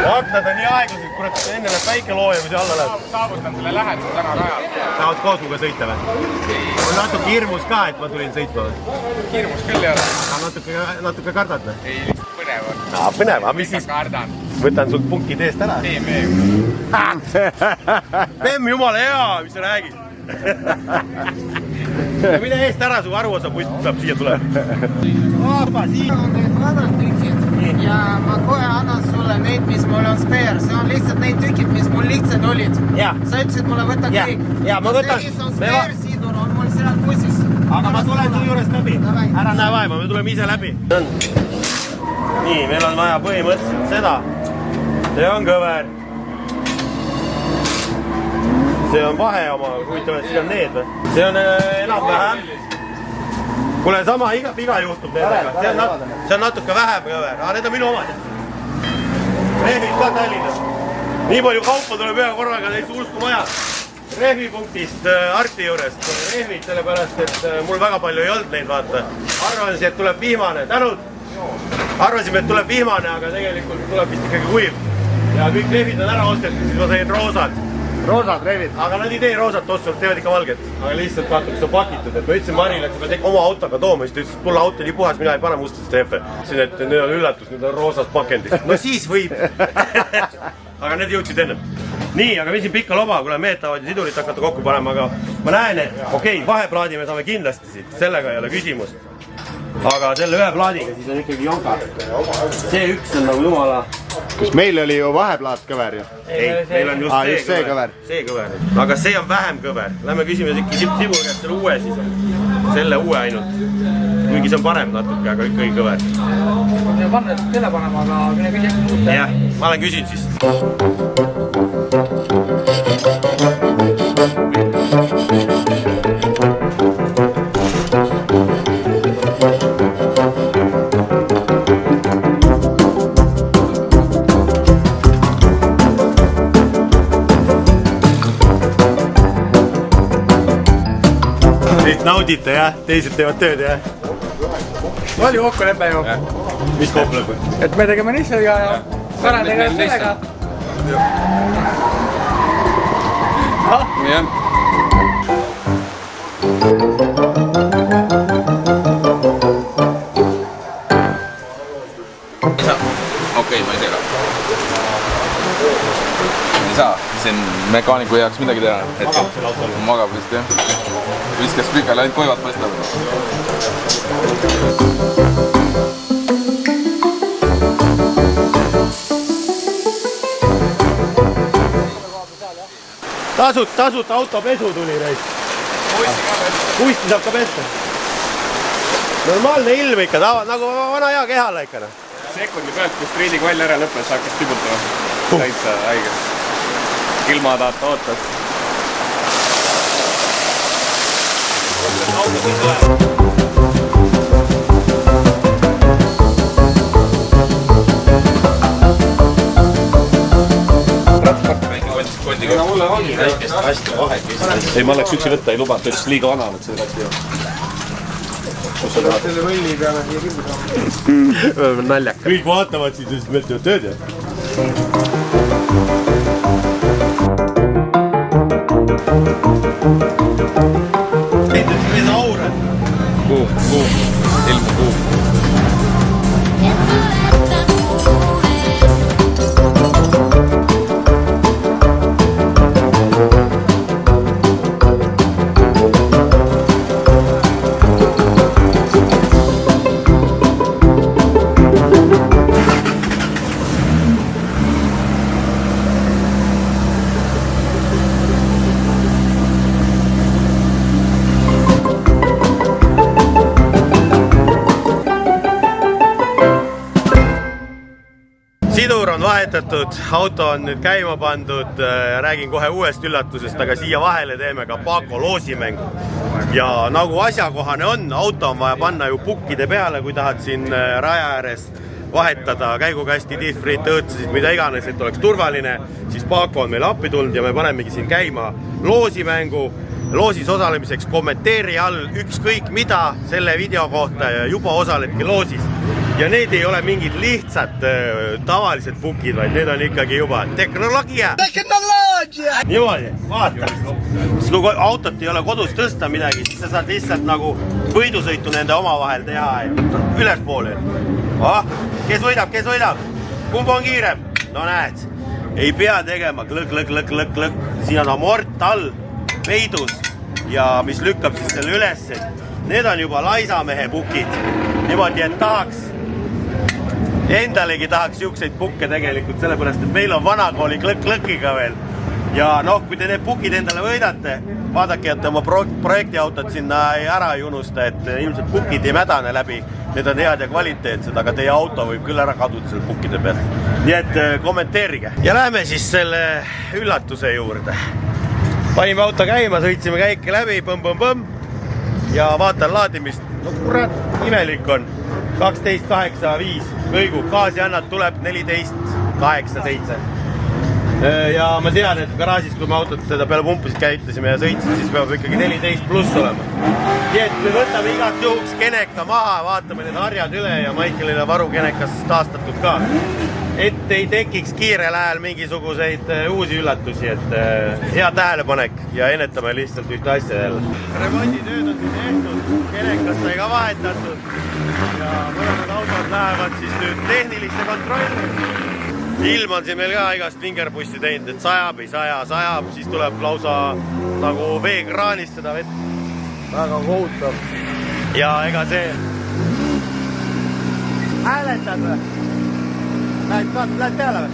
Aknad on nii aeglased, kurat, enne läheb päike looja, kui see alla läheb. Saavutan selle läheduse täna rajal. Saavad koos muga sõita või? On natuke hirmus ka, et ma tulin sõitma või? Hirmus küll ei ole. Natuke kardad või? Ei, lihtsalt põnev on. Põnev, aga mis siis? Kardan. Võtan sul punkid eest ära. Bemm, jumala hea, mis sa räägid? Mine eest ära, su varuosa puist peab siia tulema. Opa, siin on need vanad tükid ja ma kohe annan sulle neid, mis mul on spare. See on lihtsalt neid tükid, mis mul lihtsalt olid. Sa ütlesid mulle võtta kõik. Ja, ma võtan. See, mis on spare sidur, on mul seal bussis. aga ma tulen su juurest läbi. Ära näe vaeva, me tuleme ise läbi. Nii, meil on vaja põhimõtteliselt seda. See on kõver. See on vahe oma, huvitav, et see on need või? See on enam-vähem. Kuule, sama iga juhtub nendega. See on natuke vähem kõver. Aga need on minu omad. Rehvid ka Tallinnas. Nii palju kaupa tuleb ühe korraga täitsa uskumaja. Rehvipunktist Arti juurest. Rehvid sellepärast, et mul väga palju ei olnud neid, vaata. Arvasin, et tuleb vihmane. Tänud! Arvasime, et tuleb vihmane, aga tegelikult tuleb vist ikkagi kuiv. Ja kõik rehvid on ära ostetud, siis ma sain roosad. Roosad rehvid. Aga nad ei tee roosat otsust, teevad ikka valget. Aga lihtsalt vaata, kus on pakitud. Et ma ütlesin Marile, et sa pead oma autoga tooma, siis ta ütles, et mulle auto nii puhas, mina ei pane mustast teefe. Ütlesin, et need on üllatus, need on roosast pakendist. No siis võib. Aga need jõudsid ennem. Nii, aga me siin pikka loba, kuule mehed tahavad ja sidurit hakata kokku panema, aga ma näen, et okei, vaheplaadi me saame kindlasti siit, sellega ei ole küsimus. Aga selle ühe plaadiga siis on ikkagi jonka. See üks on nagu jumala. Kas meil oli ju vaheplaat kõver ju? Ei, meil on just see kõver. See kõver. Aga see on vähem kõver. Lähme küsime ikka Sibul käest selle uue siis. Selle uue ainult. Kuigi see on parem natuke, aga ikkagi kõver. Ma panna selle panema, aga mine küsi äkki muuta. Jah, ma olen küsinud siis. Naudite jah, teised teevad tööd jah. Oli kokkulepe ju. Mis kokkulepe? Et me tegeme Nisseliga ja Karen tegeme sellega. Jah. Okei, ma ei sega. Ei saa, see on mekaaniku heaks midagi teha. Magab vist jah. Viskas pikali, ainult koivad paistab. Tasut autopesu tuli reis. Puisti saab ka pesta. Normaalne ilm ikka, nagu vana hea kehale ikka. Sekundi pealt, kus triidiga välja ära lõppes, hakkas tibutama. Täitsa haige. Ilma tahad ootad. Ei, ma läks üksi võtta, ei lubanud, ta ütles liiga vana, et selle kasti on. Selle võlli peame siia kinni saama. Naljaka. Kõik vaatavad siis, et me teevad tööd jah. Kuu, ilmu kuu. Sidur on vahetatud, auto on nüüd käima pandud, räägin kohe uuest üllatusest, aga siia vahele teeme ka Paco loosimängu. Ja nagu asjakohane on, auto on vaja panna ju pukkide peale, kui tahad siin raja ääres vahetada käigukasti, difrit, õõtsasid, mida iganes, et oleks turvaline, siis Paco on meile appi tulnud ja me panemegi siin käima loosimängu. Loosis osalemiseks kommenteeri all ükskõik mida selle video kohta ja juba osaledki loosis. Ja need ei ole mingid lihtsad tavalised pukid, vaid need on ikkagi juba tehnoloogia! Niimoodi, vaata. Kui autot ei ole kodus tõsta midagi, siis sa saad lihtsalt nagu võidusõitu nende omavahel teha ülespoole. Kes võidab? Kumb on kiirem? No näed, ei pea tegema klõk. Siin on amort all, veidus ja mis lükkab siis selle üles. Need on juba laisamehe pukid. Niimoodi, et endalegi tahaks siukseid pukke tegelikult, sellepärast, et meil on vanakooli klõk-klõkiga veel. ja noh, kui te need pukid endale võidate, vaadake, et oma projektiautot sinna ära ei unusta, et ilmselt pukid ei mädane läbi, need on head ja kvaliteetsed, aga teie auto võib küll ära kaduda selle pukkide pealt. Nii et kommenteerige. Ja läheme siis selle üllatuse juurde. Panime auto käima, sõitsime käike läbi, põmm, ja vaatan laadimist. No kurat, imelik on. 12.85 kõigub, gaasi annad, tuleb 14.87. Ja ma tean, et garaažis, kui me autot seda peale pumpusid käitasime ja sõitsid, siis peab ikkagi 14 pluss olema. Nii et me võtame igaks juhuks keneka maha, vaatame need harjad üle ja Maikelile varukenekas taastatud ka. Et ei tekiks kiirel ajal mingisuguseid uusi üllatusi, et hea tähelepanek ja ennetame lihtsalt ühte asja jälle. Remonditööd on siin tehtud, kenekas sai ka vahetatud ja mõlemad autod lähevad siis nüüd tehniliste kontrolli. Ilm on siin meil ka igast vingerpussi teinud, et sajab, ei sajab, siis tuleb lausa nagu veekraanist seda vett. Väga kohutav. Ja ega see... Hääletad või? Lähed peale või?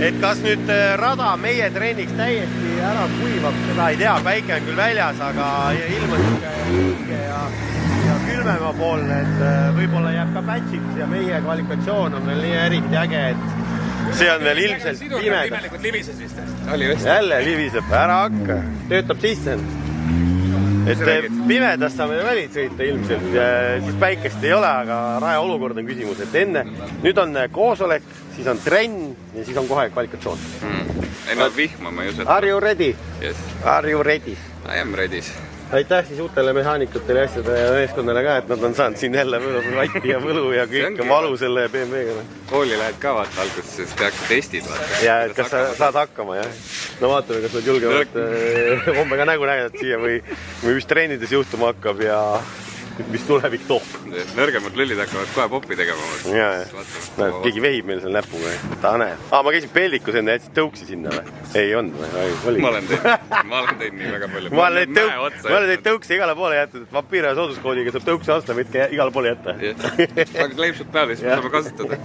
Et kas nüüd rada meie treeniks täiesti ära kuivab, seda ei tea, päike on küll väljas, aga ilm on niisugune ja külmemapoolne, et võib-olla jääb ka pätsiks ja meie kvalifikatsioon on veel nii eriti äge, et see on veel ilmselt pimeda. Livises vist. Jälle liviseb, ära hakka, töötab sisse. Et pimedas saame välid sõita ilmselt, siis päikest ei ole, aga raja olukord on küsimus, et enne, nüüd on koosolek, siis on trenn ja siis on kohe kvalifikatsioon. Ei no vihma ma ei usu. Are you ready? Yes. Are you ready? I am ready. Aitäh siis uutele mehaanikutele ja asjade ja meeskonnale ka, et nad on saanud siin jälle vatti ja võlu ja kõik valu selle BMW-ga. Kooli lähed ka vaata alguses, siis tehakse testid vaata. Ja et kas sa saad hakkama, jah? No vaatame, kas nad julgevad homme ka nägu näidata siia või mis treenides juhtuma hakkab ja mis tulevik toob. Nõrgemad lüllid hakkavad kohe poppi tegema. Jaa, keegi vehib meil seal näpuga. Ta näeb. Ma käisin peldikus enne, jätsid tõuksi sinna või? Ei olnud või? Ma olen teinud nii väga palju. Ma olen teid tõuksi igale poole jätnud, et vampiire sooduskoodiga saab tõuksi aasta, võidke igale poole jätta. Aga leipsud peale, siis me saame kasutada.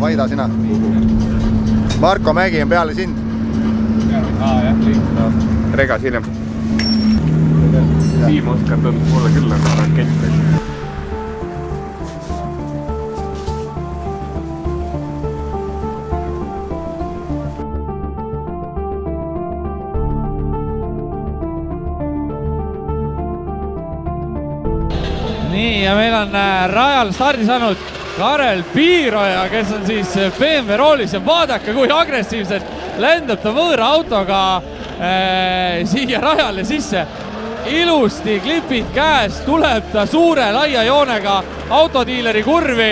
Vaida sina. Marko Mägi on peale sind. Jah, liikuda. Regas hiljem. Siim Oskar tundus mulle küll on rakett. Nii, ja meil on rajal stardi saanud Karel Piiroja, kes on siis BMW roolis ja vaadake, kui agressiivselt lendab ta võõra autoga siia rajale sisse. Ilusti klipid käes, tuleb ta suure laia joonega autodiileri kurvi.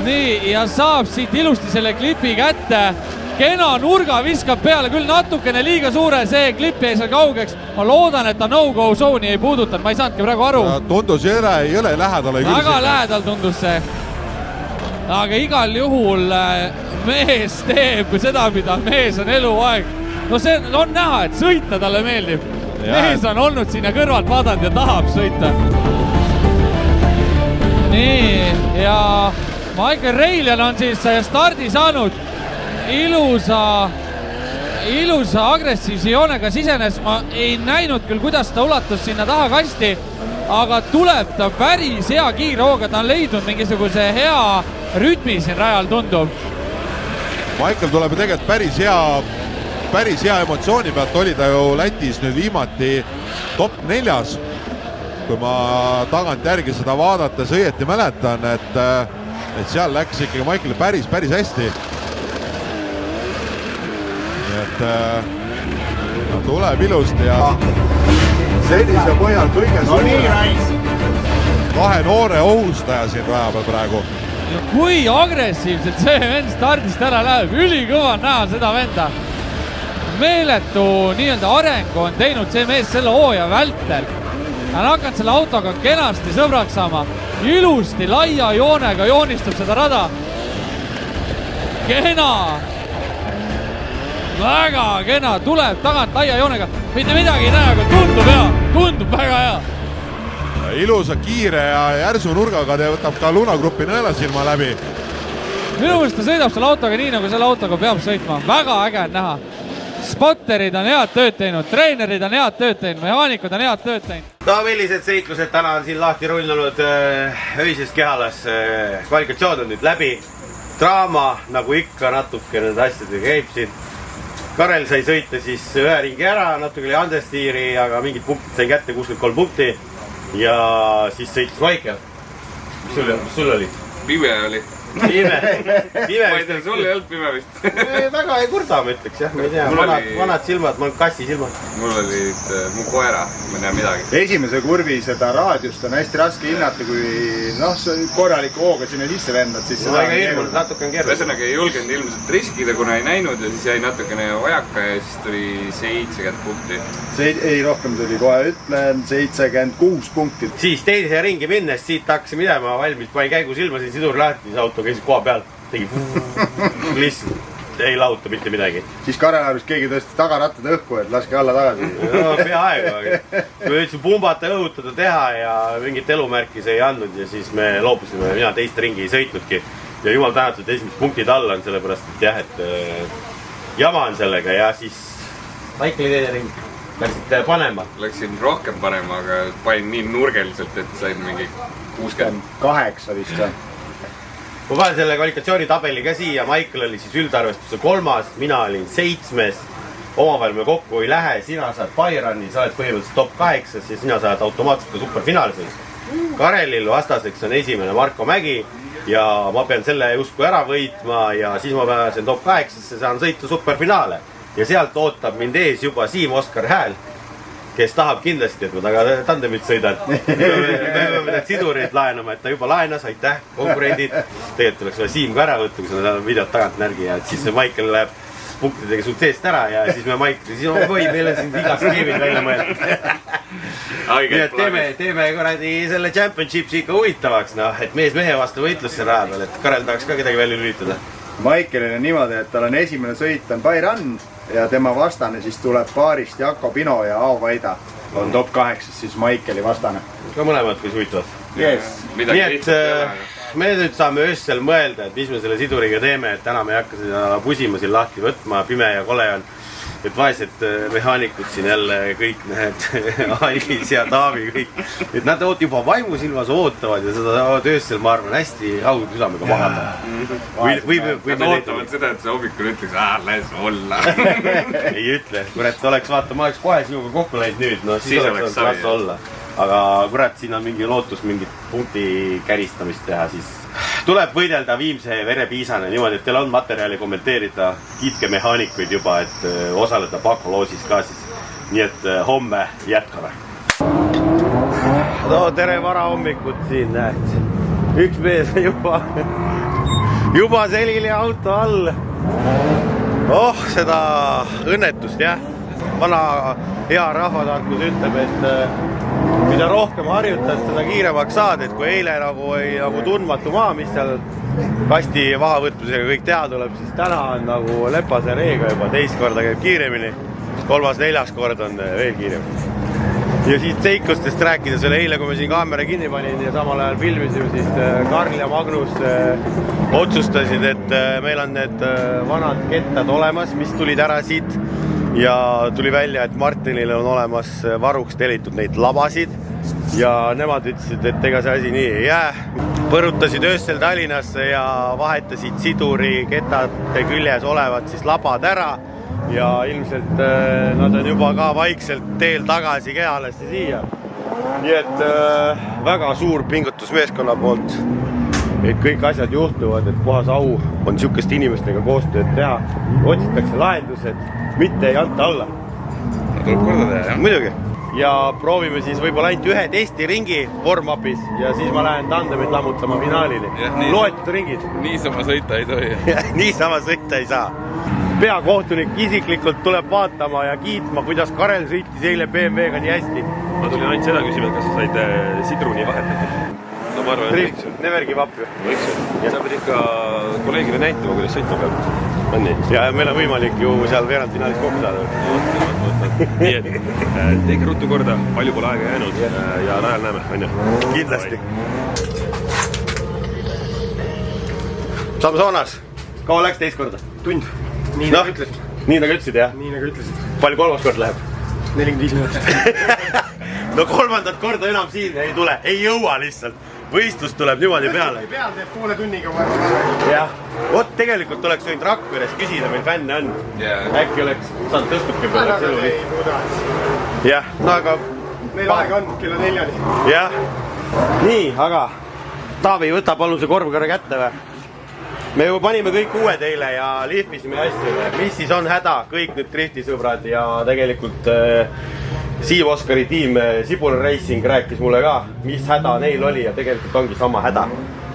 Nii, ja saab siit ilusti selle klipi kätte. kena nurga viskab peale, küll natukene liiga suure, see klipp jäi seal kaugeks. Ma loodan, et ta no-go zone'i ei puudutanud, ma ei saanudki praegu aru. Tundus jõle lähedal. Väga lähedal tundus see. Aga igal juhul mees teeb seda, mida mees on eluaeg. No see on näha, et sõita talle meeldib. Mees on olnud sinna kõrvalt vaadanud ja tahab sõita. Nii, ja Michael Reiljan on siis stardi saanud ilusa agressiivse joonega sisenes. Ma ei näinud küll, kuidas ta ulatus sinna taha kasti, aga tuleb ta päris hea kiire hooga. Ta on leidnud mingisuguse hea rütmi siin rajal, tundub. Michael tuleb tegelikult päris hea emotsiooni pealt. Oli ta ju Lätis nüüd viimati top 4. Kui ma tagant järgi seda vaadates õieti mäletan, et seal läks ikkagi Michael päris hästi. Nii et ta tuleb ilusti ja sellise põhjal kõige kahe noore ohustaja siin raja peal praegu. Kui agressiivselt see vend stardist ära läheb, ülikõva näha seda venda. Meeletu nii-öelda arengu on teinud see mees selle hooaja vältel. Ta on hakanud selle autoga kenasti sõbraks saama. Ilusti laia joonega joonistab seda rada. Kena! Väga kena, tuleb tagant laia joonega. Mitte midagi ei näe, aga tundub hea. Tundub väga hea. Ilusa kiire ja järsu nurgaga ta võtab ka lunagrupi nõelasilma läbi. Minu mõelest ta sõidab selle autoga nii, nagu selle autoga peab sõitma. Väga äge näha. Spotterid on head tööd teinud, treenerid on head tööd teinud, mehaanikud on head tööd teinud. No millised sõitlused täna on siin lahti rullanud öises kehalas. Kvalifikatsioon on nüüd läbi. Draama, nagu ikka, natuke need asjadega käib siin. Karel sai sõita siis ühe ringi ära, natuke oli andestiiri, aga mingid punktid sai kätte, 63 punkti. Ja siis sõitis Michael. Mis sul oli? Pime oli. Pime ma ei tea, sul ei olnud pime vist. Väga ei kurda, ma ütleks, jah. Ma ei tea, vanad silmad, ma olen kassi silmad. Mul olid mu koera, ma ei tea midagi. Esimese kurvi seda raadiust on hästi raske hinnata, kui korraliku hooga sinna sisse lendad, siis seda on natuke keeruline. Ühesõnaga ei julgenud ilmselt riskida, kuna ei näinud ja siis jäi natukene vajaka ja siis tuli 70 punkti. Ei, rohkem tuli, kohe ütlen, 76 punkti. Siis teise ringi minnes, siit hakkasin minema valmis, panin käigu silma, siin sidur lahti, auto käisid koha peal, tegi lihtsalt ei lahuta mitte midagi. Siis Karel arvas, keegi tõesti tagarattad õhku, et laske alla tagasi. No, peaaegu, aga me võtsime pumbata, õhutada, teha ja mingit elumärki see ei andnud ja siis me loobusime, mina teist ringi ei sõitnudki. Ja jumal tänatud, esimesed punktid alla on sellepärast, et jah, et jama on sellega ja siis Michaeli teine ring. Läksid panema? Läksin rohkem panema, aga panin nii nurgeliselt, et sain mingi 68 vist see. Ma panen selle kvalifikatsioonitabeli ka siia, Michael oli siis üldarvestuse 3, mina olin 7. Omavahel me kokku ei lähe, sina saad Bayrani, sa oled põhimõtteliselt top 8 ja sina saad automaatselt ka superfinaalis. Karelil vastaseks on esimene Marko Mägi ja ma pean selle justkui ära võitma ja siis ma pääsen top 8, saan sõita superfinaale. Ja sealt ootab mind ees juba Siim Oskar Hääl, kes tahab kindlasti, et ma taga tandemit sõidan. Me peame need sidurid laenama, et ta juba laenas, aitäh, konkurendid. Tegelikult oleks vaja Siim ka ära võtta, kui sa näed videot tagant närgi ja siis Michael läheb punktidega sult seest ära ja siis me Michael, siis või meile siin igas skeemid välja mõeldud. Nii et teeme korradi selle championshipsi ikka huvitavaks, et mees mehe vastu võitlus see raja peal, et Karel tahaks ka kedagi välja lülitada. Michaelil on niimoodi, et tal on esimene sõit on Bayran ja tema vastane siis tuleb paarist Jako Pino ja Aavo Vaida. On top 8 siis Michaeli vastane. Ka mõlemad, kui huvitavad. Yes. Nii et me nüüd saame öössel mõelda, et mis me selle siduriga teeme, et täna me ei hakka seda pusima siin lahti võtma, pime ja kole on. Et vaesed mehaanikud siin jälle kõik need Algis ja Taavi kõik. Et nad juba vaimusilmas ootavad ja seda öössel, ma arvan, hästi audu südamega mahata. Nad ootavad seda, et see hommikul ütleks, lähes olla. Ei ütle, kurat, oleks vaata, ma oleks kohe sinuga kokku läinud nüüd, no siis oleks las olla. Aga kurat, siin on mingi lootus mingit punkti käristamist teha, siis tuleb võidelda viimse verepiisane niimoodi, et teil on materjali kommenteerida, kiitke mehaanikuid juba, et osaleda Bakoloosis ka siis. Nii et homme jätkame. No tere varahommikut siin, näed. Üks mees juba selili auto all. Oh, seda õnnetust, jah. Vana hea rahvatarkus ütleb, et mida rohkem harjutad, seda kiiremaks saad, et kui eile nagu tundmatu maa, mis seal kasti vahavõtlusega kõik teha tuleb, siis täna on nagu lepase reega juba teist korda käib kiiremini, kolmas-neljas kord on veel kiiremini. Ja siis seikustest rääkides oli eile, kui me siin kaamera kinni panin ja samal ajal filmisime, siis Karl ja Magnus otsustasid, et meil on need vanad kettad olemas, mis tulid ära siit ja tuli välja, et Martinil on olemas varuks tellitud neid labasid ja nemad ütlesid, et ega see asi nii ei jää. Põrutasid öösel Tallinnasse ja vahetasid siduri ketate küljes olevad siis labad ära ja ilmselt nad on juba ka vaikselt teel tagasi Kehalasse siia. Nii et väga suur pingutus meeskonna poolt, et kõik asjad juhtuvad, et puhas au on niisugust inimestega koostööd teha. Otsitakse lahendused, mitte ei anta alla. Tuleb korda teha, jah? Muidugi. Ja proovime siis võib-olla ainult ühe testiringi warm-upis ja siis ma lähen tandemit lammutama finaalini. Loetud ringid. Niisama sõita ei tohi. Niisama sõita ei saa. Peakohtunik isiklikult tuleb vaatama ja kiitma, kuidas Karel sõitis eile BMW-ga nii hästi. Ma tulin ainult seda küsima, kas sa said sidruni vahetatud. No ma arvan, et võiks ju. Never give up ju. Võiks ju. Sa pead ikka kolleegile näitama, kuidas sõitma peab. On nii? Ja meil on võimalik ju seal veerandfinaalis kokku saada. Nii et teege ruttu korda, palju pole aega jäänud ja rajal näeme, on ju? Kindlasti. Samsonas, kaua läks teist korda? Tund. Nii nagu ütlesid. Nii nagu ütlesid, jah? Nii nagu ütlesid. Palju kolmas kord läheb? 45 minutit. No kolmandat korda enam siin ei tule, ei jõua lihtsalt. Võistlus tuleb niimoodi peale. Peal teeb poole tunniga vaja. Jah. Vot tegelikult oleks võinud Rakveres küsida, meil fänne on. Äkki oleks saanud tõstuke peale elu lihtsalt. Jah, no aga... Meil aega on kella 4-ni. Jah. Nii, aga Taavi, võta palun see korv korra kätte või? Me ju panime kõik uued eile ja lihvisime asju. Mis siis on häda? Kõik nüüd driftisõbrad ja tegelikult Siim Oskari tiim Sibul Racing rääkis mulle ka, mis häda neil oli ja tegelikult ongi sama häda.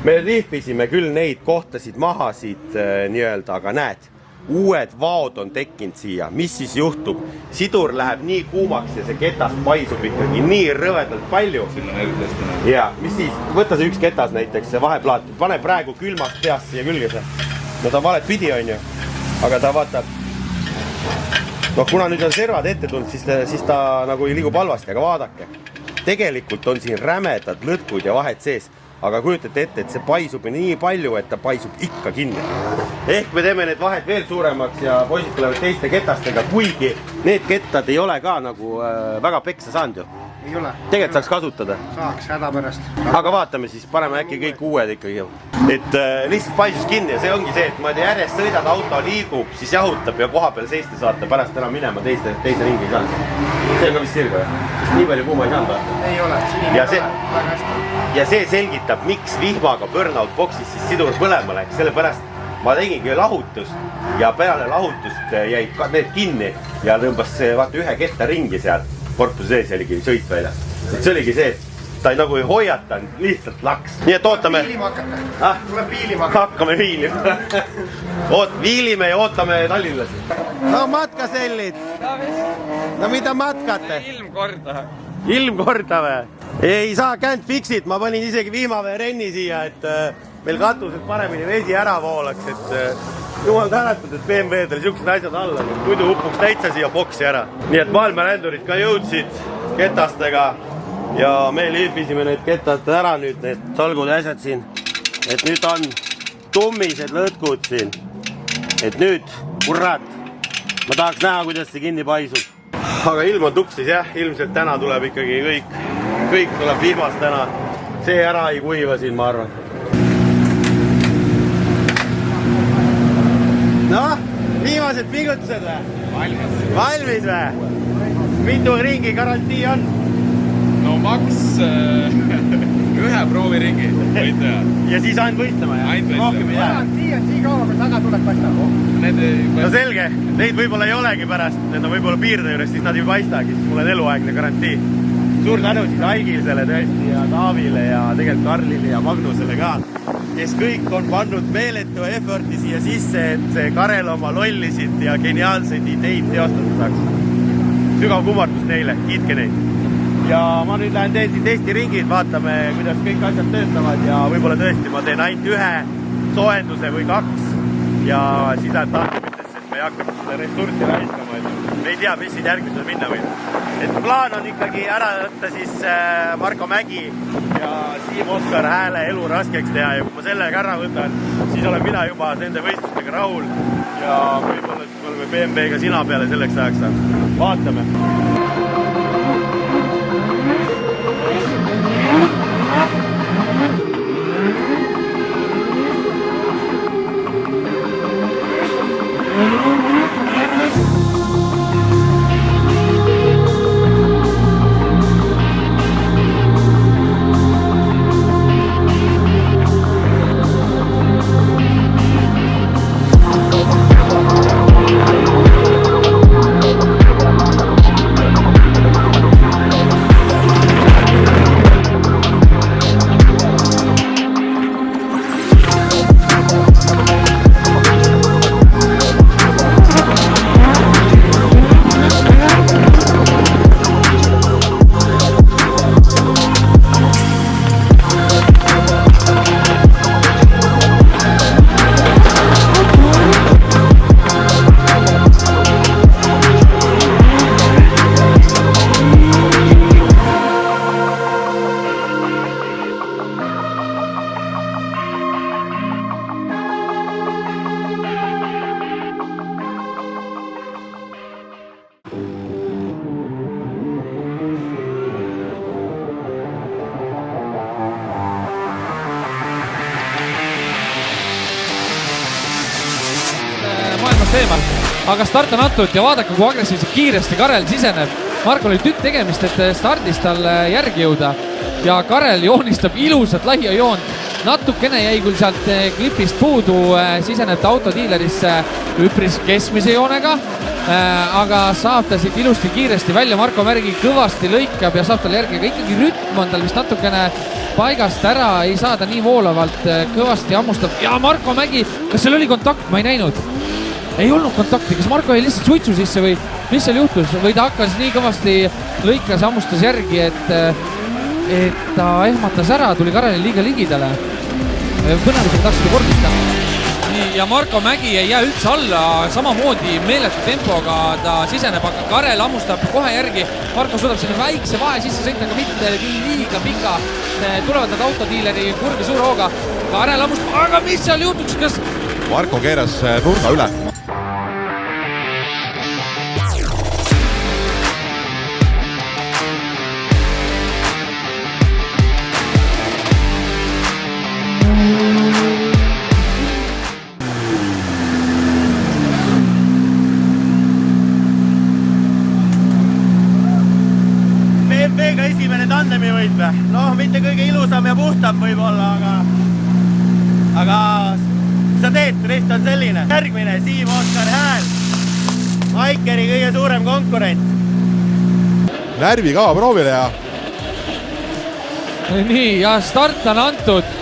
Me lihvisime küll neid kohtasid maha siit nii-öelda, aga näed, uued vaod on tekkinud siia. Mis siis juhtub? Sidur läheb nii kuumaks ja see ketas paisub ikkagi nii rõvedalt palju. Ja, mis siis? Võta see üks ketas näiteks, see vaheplaat. Pane praegu külmast peast siia külge see. No ta valet pidi on ju, aga ta vaatab. No kuna nüüd on servad ette tulnud, siis ta nagu ei liigu palvasti, aga vaadake. Tegelikult on siin rämedad lõtkud ja vahed sees, aga kujutate ette, et see paisub nii palju, et ta paisub ikka kinni. Ehk me teeme need vahed veel suuremaks ja poisid tulevad teiste ketastega, kuigi need kettad ei ole ka nagu väga peksa saanud ju. Ei ole. Tegelikult saaks kasutada. Saaks häda pärast. Aga vaatame siis, paneme äkki kõik uued ikkagi. Et lihtsalt paisus kinni ja see ongi see, et ma järjest sõidad, auto liigub, siis jahutab ja koha peal seista saate pärast enam minema teise ringi ei saanud. See on ka vist sirga, sest nii palju kuuma ei saanud vaata. Ei ole, siin ei ole väga hästi. Ja see selgitab, miks vihmaga burnout boxis siis sidur põlema läks, sellepärast ma tegingi lahutust ja peale lahutust jäid need kinni ja tõmbas vaata ühe ketta ringi seal. Korpuse sees oligi sõit väljas. See oligi see, et ta nagu ei hoiatanud, lihtsalt laks. Nii et ootame. Viilima hakata. Tuleb viilima hakata. Hakkame viilima. Viilime ja ootame tallinlasi. No matkasellid. No mida matkate? Ilmkorda. Ilmkorda või? Ei saa känd fixit, ma panin isegi vihmavee renni siia, et meil katused paremini vesi ära voolaks, et jumal tänatud, et BMW-del siuksed asjad alla, muidu uppuks täitsa siia boksi ära. Nii et maailmarändurid ka jõudsid ketastega ja me lihvisime need ketad ära nüüd, need solgud ja asjad siin. Et nüüd on tummised lõtkud siin. Et nüüd, kurat, ma tahaks näha, kuidas see kinni paisub. Aga ilm on tuksis jah, ilmselt täna tuleb ikkagi kõik tuleb vihmast täna. See ära ei kuiva siin, ma arvan. Noh, viimased pingutused või? Valmis või? Mitu ringi garantii on? No maks ühe prooviringi võid teha. Ja siis ainult võistlema ja? Ainult võistlema. Garantii on nii kaua, kui taga tuleb paistab. No selge, neid võib-olla ei olegi pärast, need on võib-olla piirde juures, siis nad ei paistagi, siis mul on eluaegne garantii. Suur tänu siis Aigilsele tõesti ja Taavile ja tegelikult Karlile ja Magnusele ka. kes kõik on pannud meeletu efforti siia sisse, et see Karel oma lollisid ja geniaalseid ideid teostatud saaks. Sügav kummardus neile, kiitke neid. Ja ma nüüd lähen teen siin testiringid, vaatame, kuidas kõik asjad töötavad ja võib-olla tõesti ma teen ainult ühe soojenduse või 2 ja siis läheb tahtlimitesse, et me ei hakka seda ressurssi raiskama, et me ei tea, mis siin järgmisel minna võib. Et plaan on ikkagi ära võtta siis Marko Mägi ja Siim Oskar hääle elu raskeks teha ja kui ma sellega ära võtan, siis olen mina juba nende võistlustega rahul ja võib-olla siis me oleme BMW-ga sina peale selleks ajaks. Vaatame. teemal. Aga start on antud ja vaadake, kui agressiivselt kiiresti Karel siseneb. Markol oli tükk tegemist, et stardis tal järgi jõuda ja Karel joonistab ilusat laia joont. Natukene jäi küll sealt klipist puudu, siseneb ta autodiilerisse üpris keskmise joonega, aga saab ta siit ilusti kiiresti välja. Marko Märgi kõvasti lõikab ja saab tal järgi, aga ikkagi rütm on tal vist natukene paigast ära, ei saa ta nii voolavalt, kõvasti hammustab. Ja Marko Mägi, kas seal oli kontakt? Ma ei näinud. Ei olnud kontakti, kas Marko jäi lihtsalt suitsu sisse või mis seal juhtus? Või ta hakkas nii kõvasti lõikas, hammustas järgi, et ta ehmatas ära, tuli Kareli liiga ligidale. Põnevisega tahaks seda kordista. Ja Marko Mägi ei jää üldse alla, samamoodi meeletu tempoga ta siseneb, aga Karel hammustab kohe järgi. Marko suudab sinna väikse vahe sisse sõita, aga mitte liiga pika. Tulevad nad autodiileri kurvi suure hooga. Karel hammustab, aga mis seal juhtuks, kas... Marko keeras nurga üle. BMW-ga esimene tandemi võit või? Noh, mitte kõige ilusam ja puhtam võib-olla, aga sa teed, rist on selline. Järgmine Siim Oskar Hääl, Maikeri kõige suurem konkurent. Närvi ka proovile ja... Nii, ja start on antud.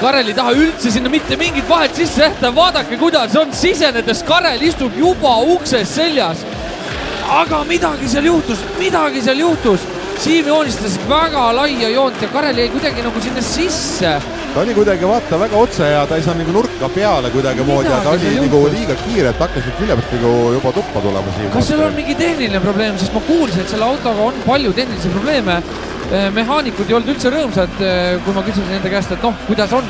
Karel ei taha üldse sinna mitte mingit vahet sisse jätta. Vaadake, kuidas on sisenedes. Karel istub juba ukses seljas. Aga midagi seal juhtus. Siim joonistas väga laia joont ja Karel jäi kuidagi nagu sinna sisse. Ta oli kuidagi vaata väga otse ja ta ei saa nagu nurka peale kuidagi moodi ja ta oli nagu liiga kiire, et hakkas nüüd küljepest juba tuppa tulema siin. Kas seal on mingi tehniline probleem, sest ma kuulsin, et selle autoga on palju tehnilisi probleeme. Mehaanikud ei olnud üldse rõõmsad, kui ma küsisin nende käest, et noh, kuidas on.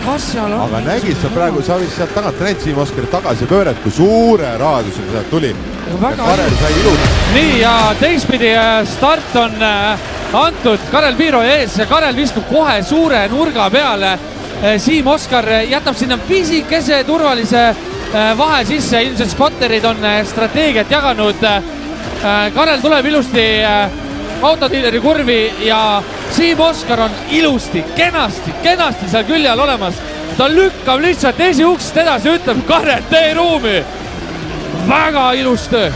Kas seal on? Aga nägid sa praegu, sa olid sealt tagant näinud Siim Oskari tagasi pööret, kui suure raadusega sealt tuli. Ja Karel sai ilus. Nii ja teistpidi start on antud Karel Piiroja ees ja Karel viskub kohe suure nurga peale. Siim Oskar jätab sinna pisikese turvalise vahe sisse, ilmselt spotterid on strateegiat jaganud. Karel tuleb ilusti autodiileri kurvi ja Siim Oskar on ilusti, kenasti seal külje all olemas. Ta lükkab lihtsalt esiuksest edasi ja ütleb, Karel, tee ruumi. Väga ilus töö.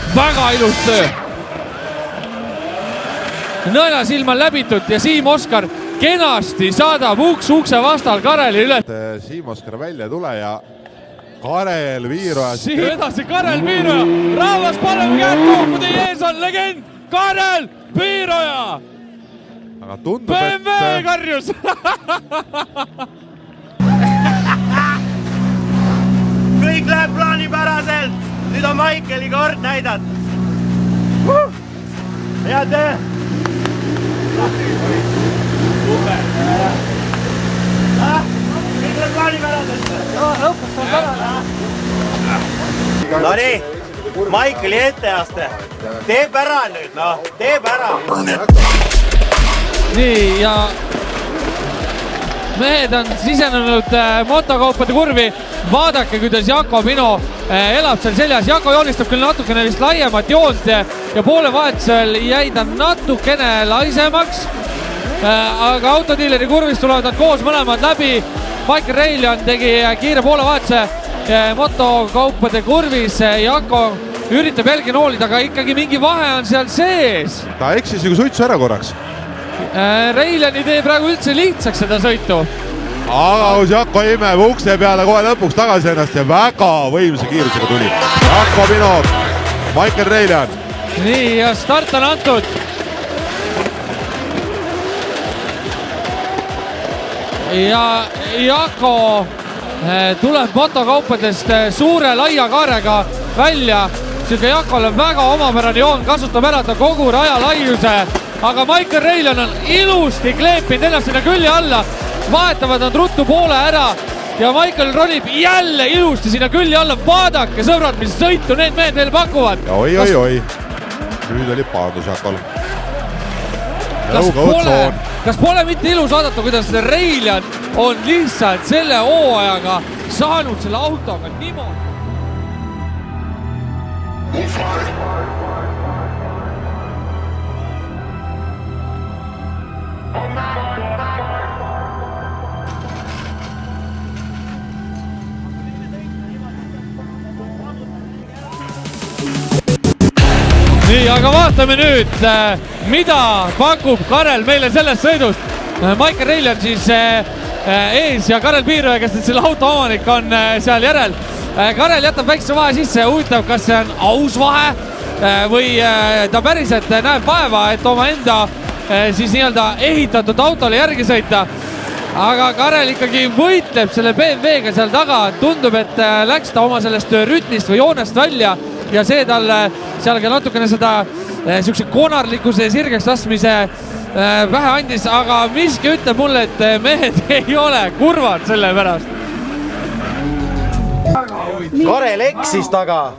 Nõela silm on läbitud ja Siim Oskar kenasti saadab ukse vastal Kareli üle. Siim Oskar välja ei tule ja Karel Piiroja. Siim edasi Karel Piiroja. Rahvas, paneme käed kokku, teie ees on legend Karel Piiroja. Aga tundub, BMW karjus. Kõik läheb plaanipäraselt. Nüüd on Maikeli kord näidata. Head töö! Super! Kõik läheb plaanipäraselt. Lõpus on täna. No nii, Maikeli etteaste. Teeb ära nüüd, noh, teeb ära. Nii ja mehed on sisenenud motokaupade kurvi. Vaadake, kuidas Jako Pino elab seal seljas. Jako joonistab küll natukene vist laiemat joont ja poole vahetusel jäi ta natukene laisemaks. Aga autodiileri kurvist tulevad nad koos mõlemad läbi. Michael Reiljan tegi kiire poole vahetuse motokaupade kurvis. Jako üritab jälgi noolida, aga ikkagi mingi vahe on seal sees. Ta eksis ju suitsu ära korraks. Reiljan ei tee praegu üldse lihtsaks seda sõitu. Aga kus Jako imeb ukse peale kohe lõpuks tagasi ennast ja väga võimsa kiirusega tuli. Jako Pino, Michael Reiljan. Nii ja start on antud. Ja Jako tuleb motokaupadest suure laia kaarega välja. Siuke Jakol on väga omapärane joon, kasutab ära ta kogu raja laiuse. Aga Michael Reiljan on ilusti kleepinud ennast sinna külje alla. Vahetavad nad ruttu poole ära ja Michael ronib jälle ilusti sinna külje alla. Vaadake, sõbrad, mis sõitu need mehed veel pakuvad. Ja oi. Nüüd oli paadus Jakol. Kas pole mitte ilus vaadata, kuidas Reiljan on lihtsalt selle hooajaga saanud selle autoga niimoodi? Nii, aga vaatame nüüd, mida pakub Karel meile sellest sõidust. Michael Reiljan siis ees ja Karel Piiroja, kes selle auto omanik on seal järel. Karel jätab väikse vahe sisse, huvitav, kas see on aus vahe või ta päriselt näeb vaeva, et oma enda siis nii-öelda ehitatud autole järgi sõita. Aga Karel ikkagi võitleb selle BMW-ga seal taga, tundub, et läks ta oma sellest rütmist või joonest välja ja see talle seal ka natukene seda siukse konarlikkuse sirgeks laskmise vähe andis, aga miski ütleb mulle, et mehed ei ole kurvad selle pärast. Karel eksis taga.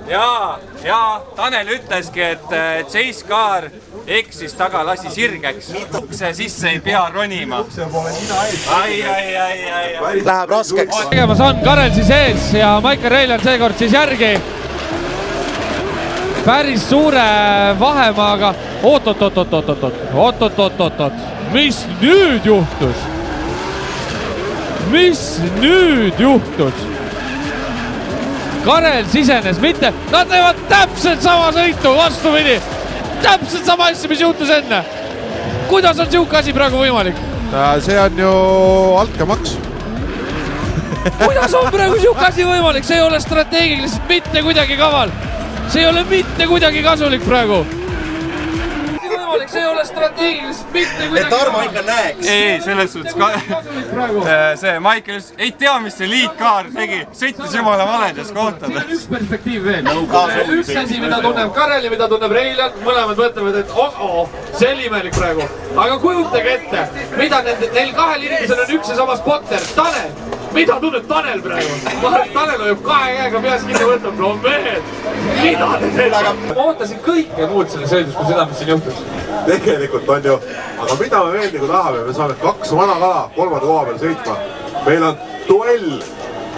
Ja Tanel ütleski, et Chase Car eksis taga, lasi sirgeks. Ukse sisse ei pea ronima. Ai. Läheb raskeks. Tegemas on Karel siis ees ja Michael Reiljan seekord siis järgi. Päris suure vahemaaga. Oot. Mis nüüd juhtus? Karel sisenes, mitte, nad teevad täpselt sama sõitu, vastupidi. Täpselt sama asja, mis juhtus enne. Kuidas on siuke asi praegu võimalik? See on ju altkäemaks. Kuidas on praegu siuke asi võimalik? See ei ole strateegiliselt mitte kuidagi kaval. See ei ole mitte kuidagi kasulik praegu. See ei ole strateegiliselt mitte kuidagi et Tarmo ikka näeks. Ei, selles suhtes see Michael ei tea, mis see liitkaar tegi. Sõitis jumala valedes kohtades. Siin on üks perspektiiv veel. Üks asi, mida tunneb Karel ja mida tunneb Reiljan, mõlemad mõtlevad, et see oli imelik praegu. Aga kujutage ette, mida neil kahel inimesel on üks ja sama spotter, Tanel. Mida tunneb Tanel praegu? Tanel on ju kahe käega peas kinni võtab, no mehed, mida te teete? Ma ootasin kõike muud selle sõidus, kui seda, mis siin juhtus. Tegelikult on ju, aga mida me veel nagu tahame, me saame 2 vana kala 3. koha peal sõitma. Meil on duell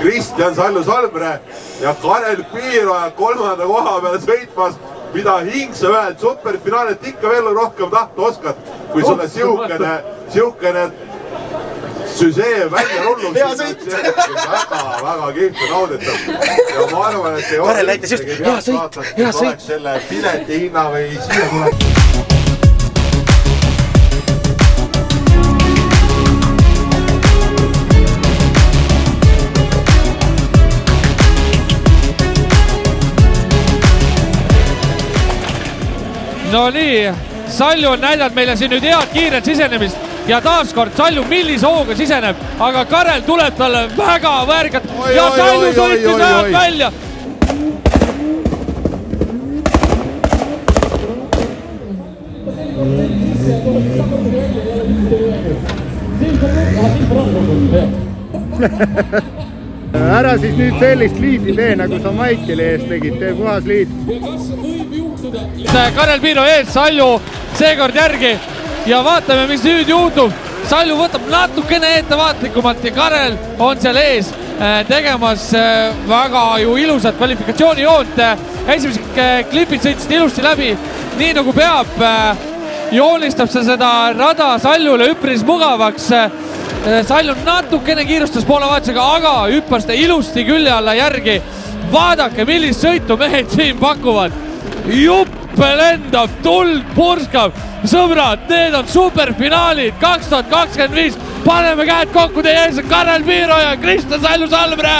Kristjan Sallu Salmre ja Karel Piiroja 3. koha peal sõitmas, mida hing sa ühed superfinaalet ikka veel rohkem tahta oskad, kui sulle siukene süsee välja rullub. Hea sõit! Väga kihvt ja nauditav. Ja ma arvan, et see Karel näitas just, hea sõit! Oleks selle pileti hinna või siia tuleb. No nii, Salju on näidanud meile siin nüüd head kiiret sisenemist ja taaskord Salju millise hooga siseneb, aga Karel tuleb talle väga värgalt ja Salju sõitis ajalt välja. Ära siis nüüd sellist liidi tee, nagu sa Maikeli ees tegid, tee puhas liid. Karel Piiro ees, Salju seekord järgi ja vaatame, mis nüüd juhtub. Salju võtab natukene ettevaatlikumalt ja Karel on seal ees tegemas väga ju ilusat kvalifikatsioonijoont. Esimesed klipid sõitsid ilusti läbi, nii nagu peab. Joonistab see seda rada Saljule üpris mugavaks. Salju natukene kiirustas poolevaatusega, aga hüppas ta ilusti külje alla järgi. Vaadake, millist sõitu mehed siin pakuvad. Juppe lendab, tuld purskab. Sõbrad, need on superfinaalid 2025. Paneme käed kokku teie ees, Karel Piiro ja Kristjan Salju Salmre.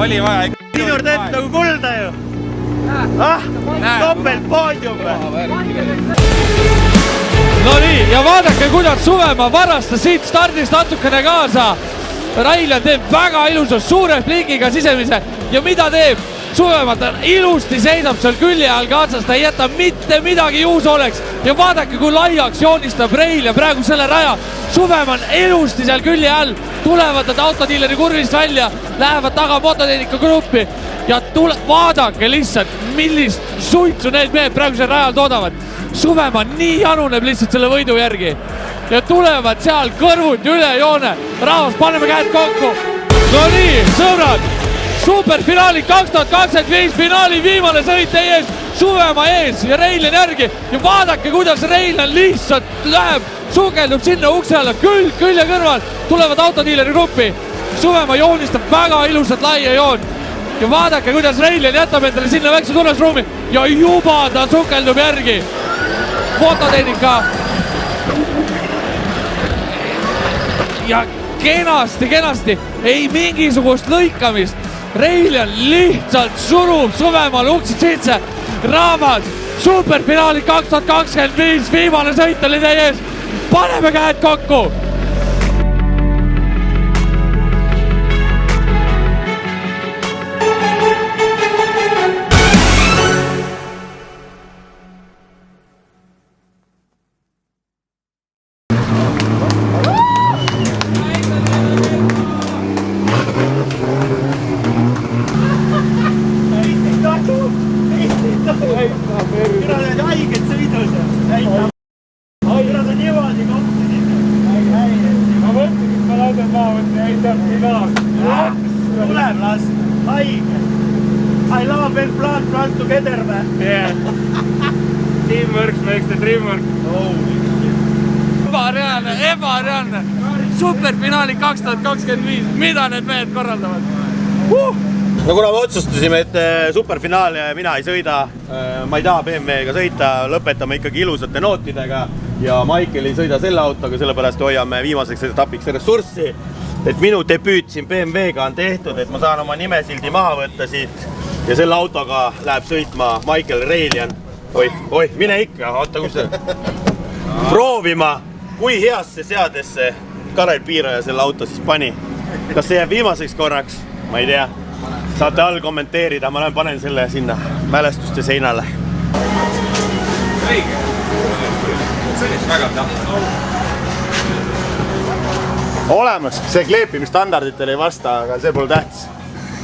Oli vaja ikka. Sinur teed nagu kulda ju. Topelt poodium. No nii, ja vaadake, kuidas Suvemaa varastas siit stardist natukene kaasa. Railjan teeb väga ilusas suure flikiga sisemise ja mida teeb? Suvemaa ta ilusti seisab seal külje all kaasas, ta ei jäta mitte midagi juus oleks ja vaadake, kui laiaks joonistab Railjan praegu selle raja. Suvemaa on ilusti seal külje all, tulevad nad autodiileri kurvist välja, lähevad taga mototehnika gruppi ja vaadake lihtsalt, millist suitsu need mehed praegu seal rajal toodavad. Suvemaa nii januneb lihtsalt selle võidu järgi ja tulevad seal kõrvuti üle joone. Rahvas, paneme käed kokku. No nii, sõbrad, superfinaali 2025 finaali viimane sõit teie ees, Suvemaa ees ja Railjan järgi ja vaadake, kuidas Railjan lihtsalt läheb, sukeldub sinna ukse alla, külje kõrval, tulevad autodiileri gruppi. Suvemaa joonistab väga ilusat laia joon ja vaadake, kuidas Railjan jätab endale sinna väikse turvasruumi ja juba ta sukeldub järgi. Mototehnika ja kenasti, ei mingisugust lõikamist. Railjan lihtsalt surub Suvemaal uksid sisse. Rahvas, superfinaali 2025 viimane sõit oli teie ees. Paneme käed kokku. Tuleb las, haige. I love and plant runs together, man. Yeah. Teamworks makes the dream work. Ebareaalne. Superfinaali 2025. Mida need mehed korraldavad? No kuna me otsustasime, et superfinaal mina ei sõida, ma ei taha BMW-ga sõita, lõpetame ikkagi ilusate nootidega ja Michael ei sõida selle autoga, sellepärast hoiame viimaseks etapiks ressurssi. Et minu debüüt siin BMW-ga on tehtud, et ma saan oma nimesildi maha võtta siit ja selle autoga läheb sõitma Michael Railjan. Oi, mine ikka, oota, kus see? Proovima, kui heasse seadesse Karel Piiro ja selle auto siis pani. Kas see jääb viimaseks korraks? Ma ei tea. Saate all kommenteerida, ma panen selle sinna mälestuste seinale. Õige. See oli väga tähtsam. Olemas, see kleepimisstandarditele ei vasta, aga see pole tähtis.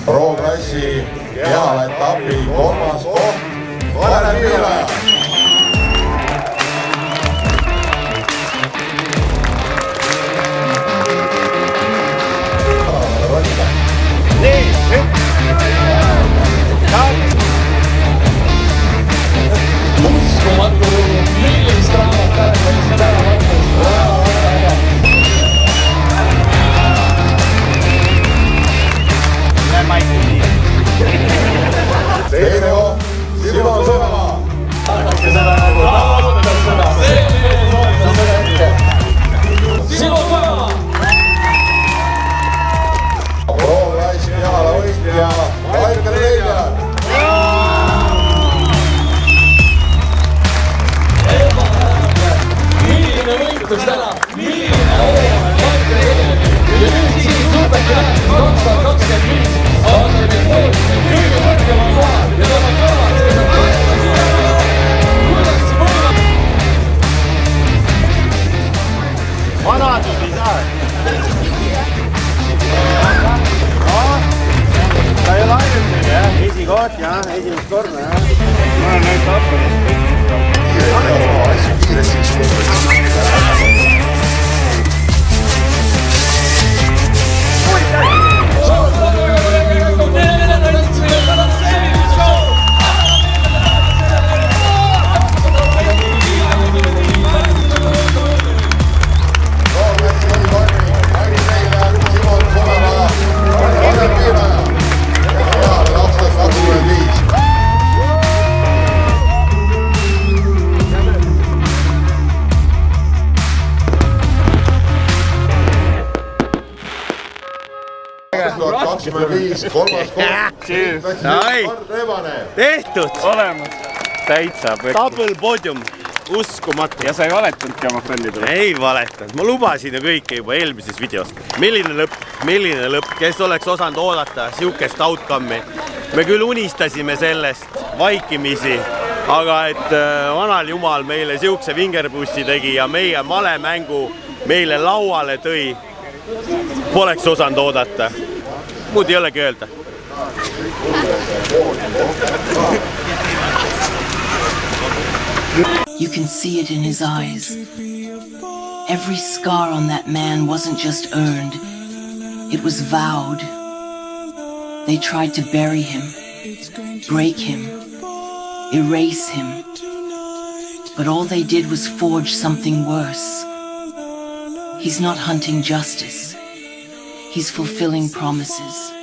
Pro-klassi kehaetapi 3. koht, Karel Piiro. Uskumatu, millist raamat Karel seda ära Michael. vaat jah, esimest korda jah. Ma olen nüüd tapanud. tehtud! Olemas. Täitsa pekki. Double podium. Uskumatu. Ja sa ei valetanudki oma friendidele? Ei valetanud. Ma lubasin ju kõike juba eelmises videos. Milline lõpp, kes oleks osanud oodata siukest outcome'i. Me küll unistasime sellest vaikimisi, aga et vanal jumal meile siukse vingerbussi tegi ja meie malemängu meile lauale tõi, poleks osanud oodata. Muud ei olegi öelda. You can see it in his eyes. Every scar on that man wasn't just earned, it was vowed. They tried to bury him, break him, erase him. But all they did was forge something worse. He's not hunting justice. He's fulfilling promises.